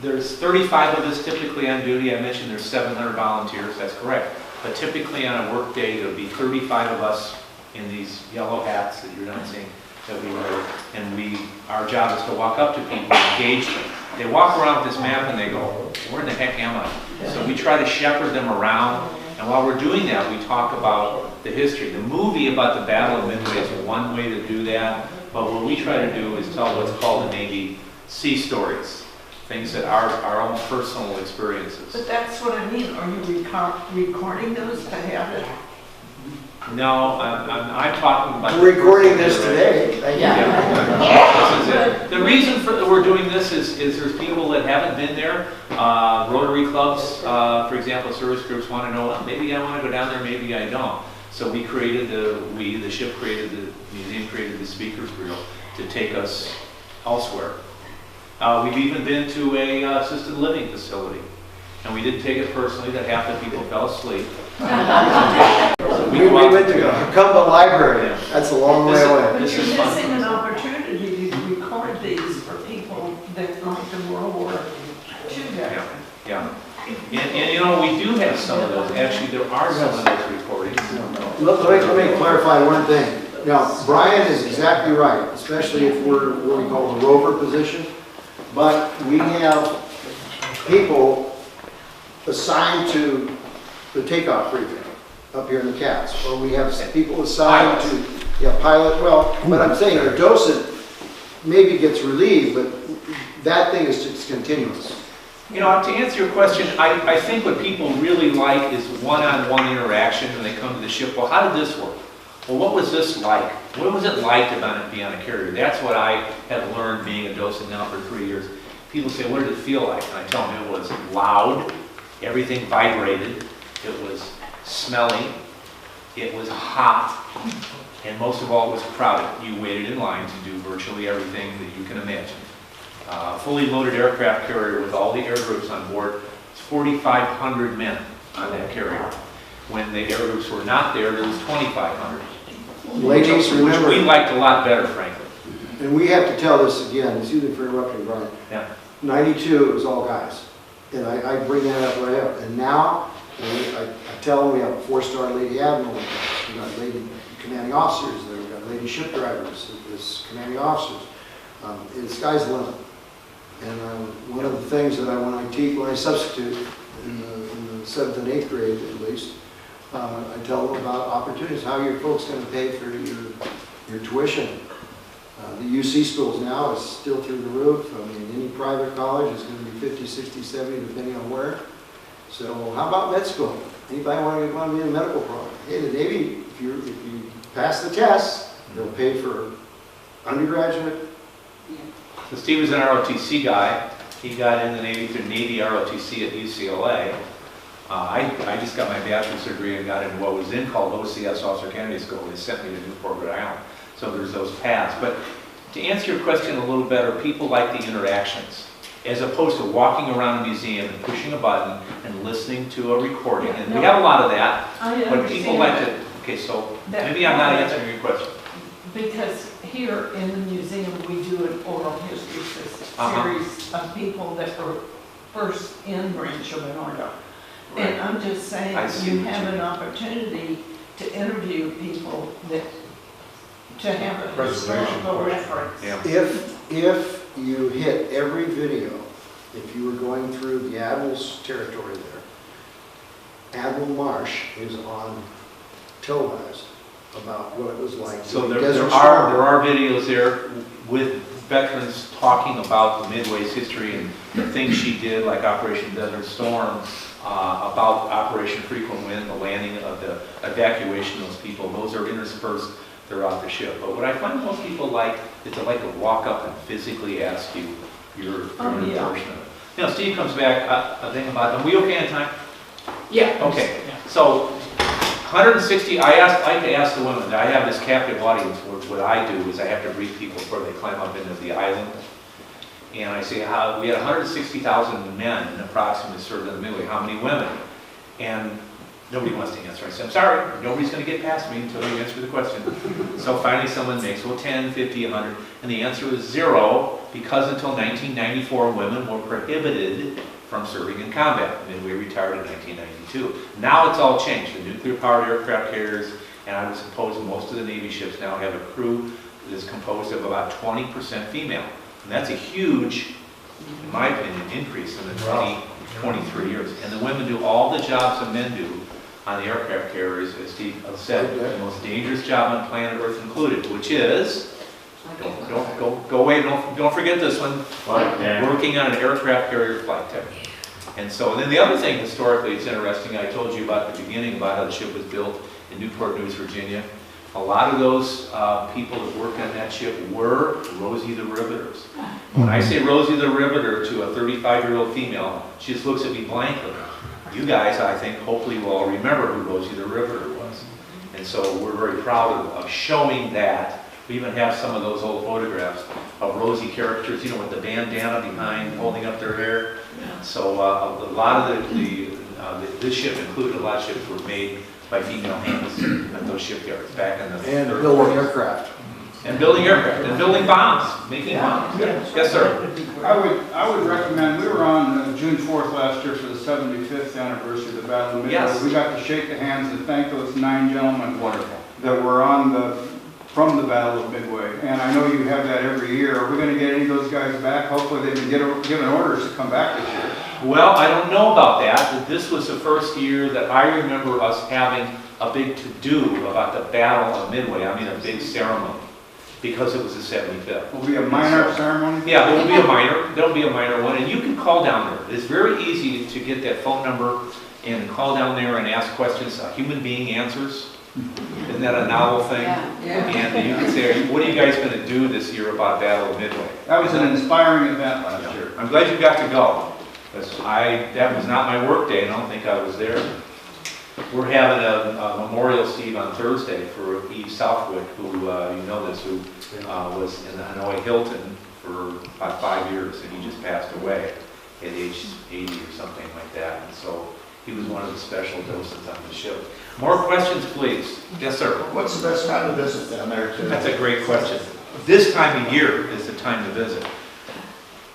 There's 35 of us typically on duty. I mentioned there's 700 volunteers. That's correct. But typically on a work day, there'll be 35 of us in these yellow hats that you're not seeing that we wear. And our job is to walk up to people and engage them. They walk around with this map and they go, where in the heck am I? So we try to shepherd them around. And while we're doing that, we talk about the history. The movie about the Battle of Midway is one way to do that. But what we try to do is tell what's called in Navy sea stories. Things that are our own personal experiences. But that's what I mean. Are you recording those to have it? No, I'm talking about... We're recording this today. This is it. The reason we're doing this is there's people that haven't been there. Rotary clubs, for example, service groups want to know, well, maybe I want to go down there, maybe I don't. So the ship created, the museum created the speakers bureau to take us elsewhere. We've even been to a assisted living facility. And we didn't take it personally that half the people fell asleep. We went to Humboldt Library. That's a long way away. But This you're is fun. missing an opportunity to record these for people that like the World War II veterans. Yeah. And we do have some of those. Actually, there are some of those recordings. Let me clarify one thing. Now, Brian is exactly right, especially if we're what we call the rover position. But we have people assigned to the takeoff briefing up here in the cats, or we have people assigned to pilot. Well, but I'm saying a docent maybe gets relieved, but that thing is just continuous. To answer your question, I think what people really like is one-on-one interaction when they come to the ship. Well, how did this work? Well, what was this like? What was it like to be on a carrier? That's what I have learned being a docent now for 3 years. People say, what did it feel like? And I tell them it was loud, Everything vibrated. It was smelly. It was hot. And most of all, it was crowded. You waited in line to do virtually everything that you can imagine. Fully loaded aircraft carrier with all the air groups on board. It's 4,500 men on that carrier. When the air groups were not there, there was 2,500. Ladies, Which remember, we liked a lot better, frankly. and we have to tell this again, it's either for interrupting Brian. Yeah. 92, it was all guys. And I bring that up right up. And now, I tell them we have a 4-star lady admiral, we've got lady commanding officers, we've got lady ship drivers, there's commanding officers. The sky's the limit. And one of the things that when I substitute in the 7th and 8th grade at least, I tell them about opportunities, how your folks going to pay for your tuition. The UC schools now is still through the roof. I mean, any private college is going to be 50, 60, 70, depending on where. So how about med school? Anybody want to be in a medical program? Hey, the Navy, if you pass the test, they'll pay for undergraduate. So Steve was an ROTC guy. He got in the Navy through Navy ROTC at UCLA. I just got my bachelor's degree and got into what was then called OCS, Officer Candidate School. They sent me to Newport, Rhode Island. So there's those paths. But to answer your question a little better, people like the interactions, as opposed to walking around a museum and pushing a button and listening to a recording. And we have a lot of that, but people like to, okay, so maybe I'm not answering your question. Because here in the museum, we do an oral history series of people that were first in Rancho Bernardo. Right. And I'm just saying, you have an opportunity to interview people that, to have a historical reference. Yeah. If you hit every video, if you were going through the Admiral's territory there, Admiral Marsh is on televised about what it was like. So there are videos there with veterans talking about the Midway's history and the things she did, like Operation Desert Storm, about Operation Frequent Wind, the landing of the evacuation of those people. Those are interspersed throughout the ship. But what I find most people like is they like to walk up and physically ask you your version of it. You know, Steve comes back, a thing about, are we okay on time? Yeah. Okay, so 160, I like to ask the women, I have this captive audience where what I do is I have to brief people before they climb up into the island. And I say, we had 160,000 men approximately served in the Midway, how many women? And nobody wants to answer. I said, I'm sorry, nobody's going to get past me until you answer the question. So finally someone makes, well, 10, 50, 100, and the answer is 0, because until 1994, women were prohibited from serving in combat. Midway retired in 1992. Now it's all changed. The nuclear-powered aircraft carriers, and I would suppose most of the Navy ships now have a crew that is composed of about 20% female. And that's a huge, in my opinion, increase in the 23 years. And the women do all the jobs that men do on the aircraft carriers, as Steve said, the most dangerous job on planet Earth included, which is, go away, don't forget this one, working on an aircraft carrier flight tech. And so, and then the other thing, historically, it's interesting, I told you about at the beginning about how the ship was built in Newport News, Virginia. A lot of those people that worked on that ship were Rosie the Riveters. When I say Rosie the Riveter to a 35-year-old female, she just looks at me blankly. You guys, I think, hopefully will all remember who Rosie the Riveter was. And so we're very proud of showing that. We even have some of those old photographs of Rosie characters, you know, with the bandana behind, holding up their hair. So a lot of this ship included, a lot of ships were made by female hands at those shipyards back in the And building aircraft. And building aircraft, and building bombs, making bombs. Yes, sir. I would recommend, we were on June 4th last year for the 75th anniversary of the Battle of Midway. Yes. We got to shake the hands and thank those 9 gentlemen Wonderful. that were from the Battle of Midway. And I know you have that every year. Are we going to get any of those guys back? Hopefully they've been given orders to come back this year. Well, I don't know about that, but this was the first year that I remember us having a big to-do about the Battle of Midway. I mean, a big ceremony, because it was the 75th. Will be a minor ceremony? Yeah, there will be a minor. There'll be a minor one, and you can call down there. It's very easy to get that phone number and call down there and ask questions. A human being answers. Isn't that a novel thing? Yeah. And you can say, what are you guys going to do this year about Battle of Midway? That was an inspiring event last year. I'm glad you got to go. Because that was not my work day, and I don't think I was there. We're having a memorial, Steve, on Thursday for Eve Southwick, who, you know this, who was in the Hanoi Hilton for about 5 years, and he just passed away at age 80 or something like that. And so he was one of the special docents on the ship. More questions, please. Yes, sir. What's the best time to visit down there? That's a great question. This time of year is the time to visit.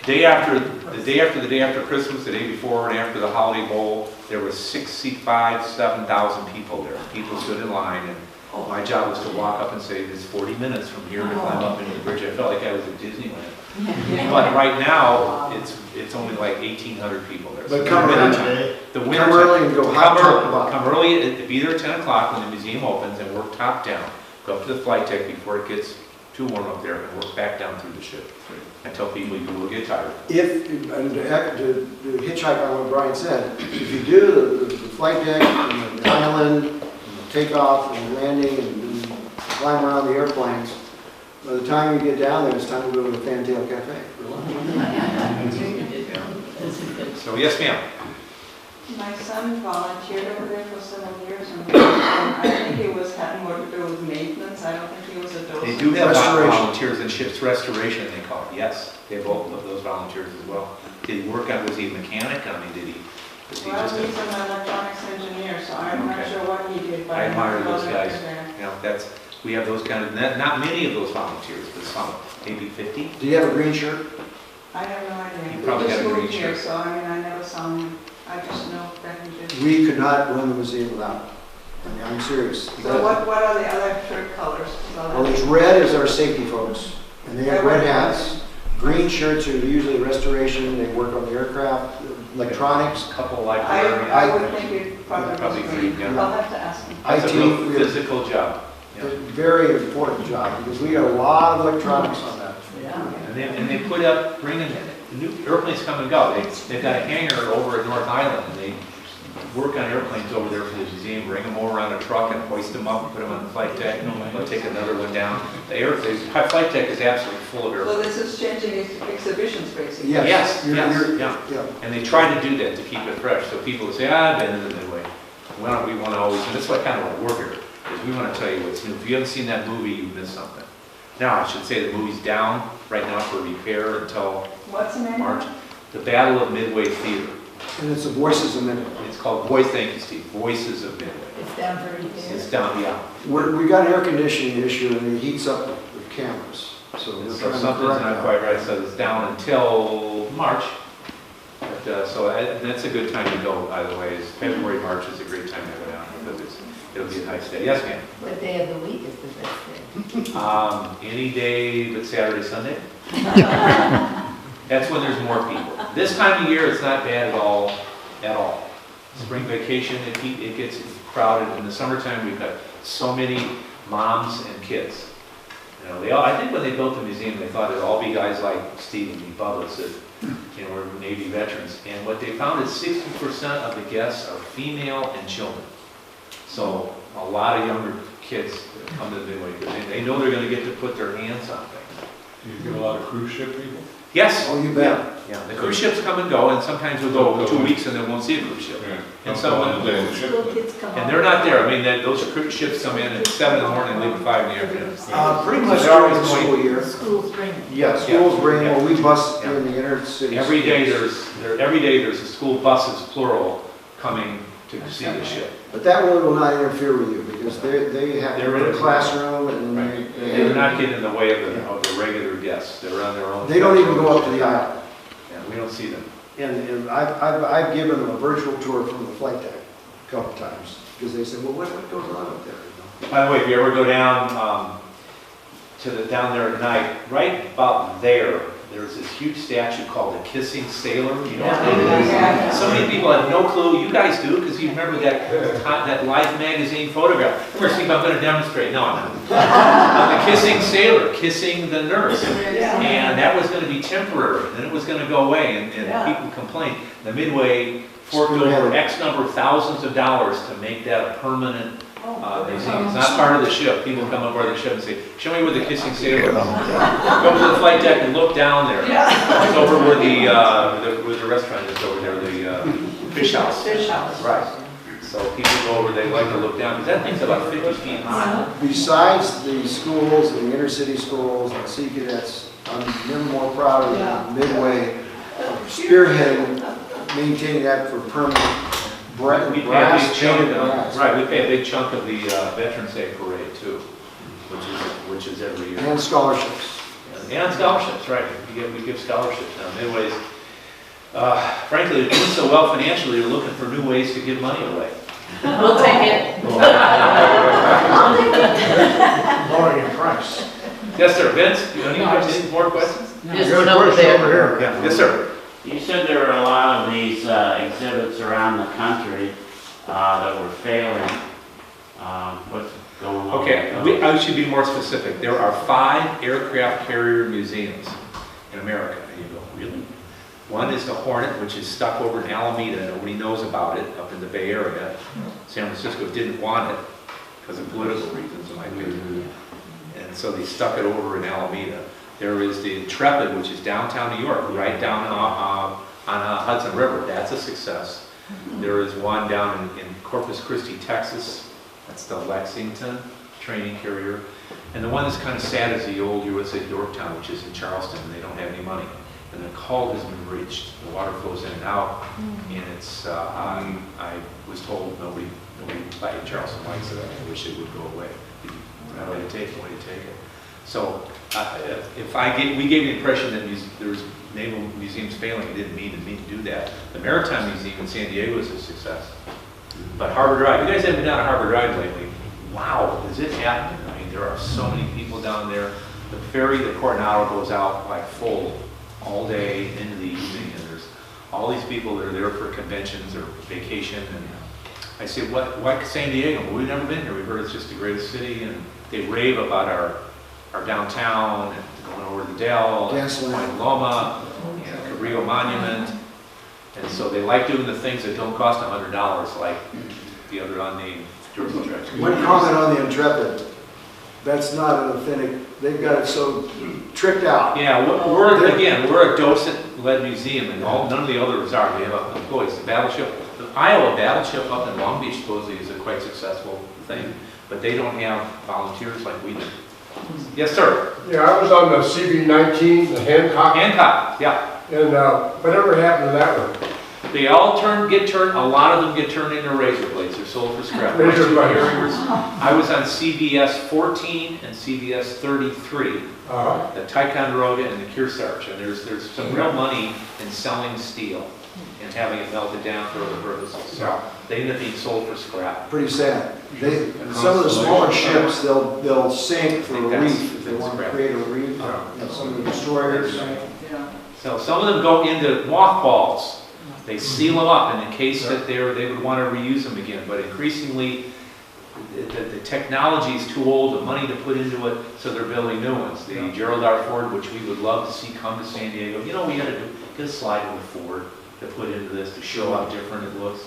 The day after Christmas, the day before and after the Holiday Bowl, there was 65,000 to 7,000 people there. People stood in line, and my job was to walk up and say, it's 40 minutes from here to climb up into the bridge. I felt like I was at Disneyland. But right now, it's only like 1,800 people there. But come early. Come early and go hot top to bottom. Come early, be there at 10 o'clock when the museum opens, and work top down. Go up to the flight deck before it gets too warm up there, and work back down through the ship. I tell people you will get tired. If, and to hitchhike on what Brian said, if you do the flight deck, and the island, takeoff and landing, and climb around the airplanes, by the time you get down there, it's time to go to the Fantail Cafe for lunch. So yes, ma'am. My son volunteered over there for several years, and I think he was having more to do with maintenance. I don't think he was a docent. They do have Restoration. volunteers in ship's restoration, they call it. Yes, they have both of those volunteers as well. Did he was he a mechanic? I mean, was he Well, just he's an electronics engineer, so I'm not Okay. sure what he did. But I admire know those that guys. they're there. We have those kind of, not many of those volunteers, but some, maybe 50. Do you have a green shirt? I have no idea. He probably He just got a green moved here, shirt. so I mean, I never saw him. I just know that he did. We could not run the museum without it. I mean, I'm serious. So what are the other shirt colors? Well, there's red is our safety folks, and they have red hats. Green shirts are usually restoration, they work on the aircraft, electronics. A couple like I would think it probably Probably was green, green. yeah. I'll have to ask him. That's a IT, real we have physical job. a very important job, because we got a lot of electronics on that. And they put up, bringing new airplanes come and go. They've got a hangar over at North Island, and they work on airplanes over there for the museum, bring them over on a truck and hoist them up and put them on the flight deck. They'll take another one down. The flight deck is absolutely full of So airplanes. this is changing exhibitions basically? Yes, You're- yeah. yeah. And they try to do that to keep it fresh. So people will say, I've been in the Midway. Well, we want to always, and that's what kind of what we're here, is we want to tell you what's new. If you haven't seen that movie, you've missed something. Now, I should say the movie's down right now for repair until What's the name? March. The Battle of Midway Theater. And it's the Voices of Midway. It's called thank you, Steve, Voices of Midway. It's down for repair. It's down, yeah. We got an air conditioning issue, and it heats up the cameras, so we're So trying to something's correct not that. quite right, so it's down until March. But, that's a good time to go, by the way. February, March is a great time to go down, because it'll be a nice day. Yes, ma'am? What day of the week is the best day? Any day but Saturday, Sunday. That's when there's more people. This time of year, it's not bad at all, at all. Spring vacation, it gets crowded. In the summertime, we've got so many moms and kids. You know, I think when they built the museum, they thought it'd all be guys like Steve and me, Bubba's, that, you know, were Navy veterans. And what they found is 60% of the guests are female and children. So a lot of younger kids come to the Midway because they know they're going to get to put their hands on things. Do you get a lot of cruise ship people? Yes. Oh, you bet. Yeah, the cruise ships come and go, and sometimes we'll go 2 weeks and then won't see a cruise ship. Yeah. And someone, Little kids come and they're not there. I mean, those cruise ships come in at 7 in the morning and leave at 5 in the afternoon. Pretty much They're always during the going- school year. Schools bring. Yeah, schools bring, Yeah. well, we bus Yeah. in the inner city. Every day there's a school buses, plural, coming to see the ship. But that really will not interfere with you, because they have They're in a it. classroom, and Right. they. They're not getting in the way of the regular guests. They're on their own. They don't even go up to the aisle. Yeah, we don't see them. And I've given them a virtual tour from the flight deck a couple times, because they said, well, what goes on up there? You know? By the way, if you ever go down down there at night, right about there's this huge statue called the Kissing Sailor. You know what that is? Yeah. So many people have no clue. You guys do, because you remember that Life magazine photograph. Of course, I'm going to demonstrate. No, I'm not. The Kissing Sailor, kissing the nurse. And that was going to be temporary. Then it was going to go away, and people complained. The Midway forked over X number of thousands of dollars to make that a permanent museum. It's not part of the ship. People come aboard the ship and say, show me where the Kissing Sailor is. Go to the flight deck and look down there. It's over where the the restaurant is over there, the fish house. Fish house. Right. So people go over, they like to look down, because that thing's about 50 feet high. Besides the schools, the inner city schools, and Sea Cadets, I'm never more proud of Midway spearheading, maintaining that for permanent We pay a brass, big chunk, painted brass. right, we pay a big chunk of the Veterans Day Parade too, which is every year. And scholarships. And scholarships, right, we give scholarships now. Midway's, frankly, they're doing so well financially, they're looking for new ways to give money away. We'll take it. Lowering your price. Yes, sir, Vince, you have any more questions? There's I got one a over question there. over here. Yeah, yes, sir. You said there were a lot of these exhibits around the country that were failing. What's going on? Okay, I should be more specific. There are 5 aircraft carrier museums in America. You go, really? One is the Hornet, which is stuck over in Alameda. Nobody knows about it up in the Bay Area. San Francisco didn't want it because of political reasons, in my opinion. And so they stuck it over in Alameda. There is the Intrepid, which is downtown New York, right down on Hudson River. That's a success. There is one down in Corpus Christi, Texas. That's the Lexington training carrier. And the one that's kind of sad is the old USS Yorktown, which is in Charleston, and they don't have any money. And the call has been reached. The water flows in and out, and it's, I was told nobody by Charleston likes it. I wish it would go away. Not way to take it, way to take it. So we gave the impression that there's naval museums failing, it didn't mean to do that. The Maritime Museum in San Diego is a success. But Harbor Drive, you guys haven't been down to Harbor Drive lately. Wow, is it happening? I mean, there are so many people down there. The ferry, the Coronado goes out like full all day into the evening, and there's all these people that are there for conventions or vacation. And I say, why San Diego? Well, we've never been here. We've heard it's just the greatest city, and they rave about our downtown and going over to the Dell, and Point Loma, and Cabrillo Monument. And so they like doing the things that don't cost $100, like the other unnamed Jersey Dredge. One comment on the Intrepid. That's not an authentic, they've got it so tricked out. Yeah, we're a docent-led museum, and none of the others are. We have employees. The Iowa battleship up in Long Beach supposedly is a quite successful thing, but they don't have volunteers like we do. Yes, sir. Yeah, I was on the CB-19, the Hancock. Hancock, yeah. And whatever happened to that one? They all get turned, a lot of them get turned into razor blades. They're sold for scrap. Razor blades. I was on CBS 14 and CBS 33, the Ticonderoga and the Kearsarge, and there's some real money in selling steel and having it melted down for other purposes. So they end up being sold for scrap. Pretty sad. Some of the smaller ships, they'll sink for a reef if they want to create a reef. You know, some of the destroyers. So some of them go into mothballs. They seal them up, and in case that they would want to reuse them again. But increasingly, the technology is too old, the money to put into it, so they're building new ones. The Gerald R. Ford, which we would love to see come to San Diego. You know, we got to get a slide with Ford to put into this to show how different it looks.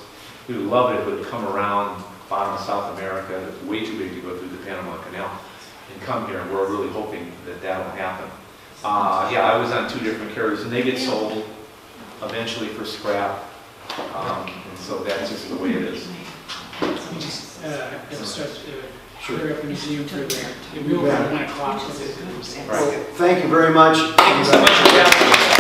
We would love it if it would come around bottom of South America. It's way too big to go through the Panama Canal and come here. And we're really hoping that that'll happen. Yeah, I was on 2 different carriers, and they get sold eventually for scrap, and so that's just the way it is. We just have to start clear up the museum for the, we'll be at 1 o'clock. Right. Thank you very much. Thank you so much for having me.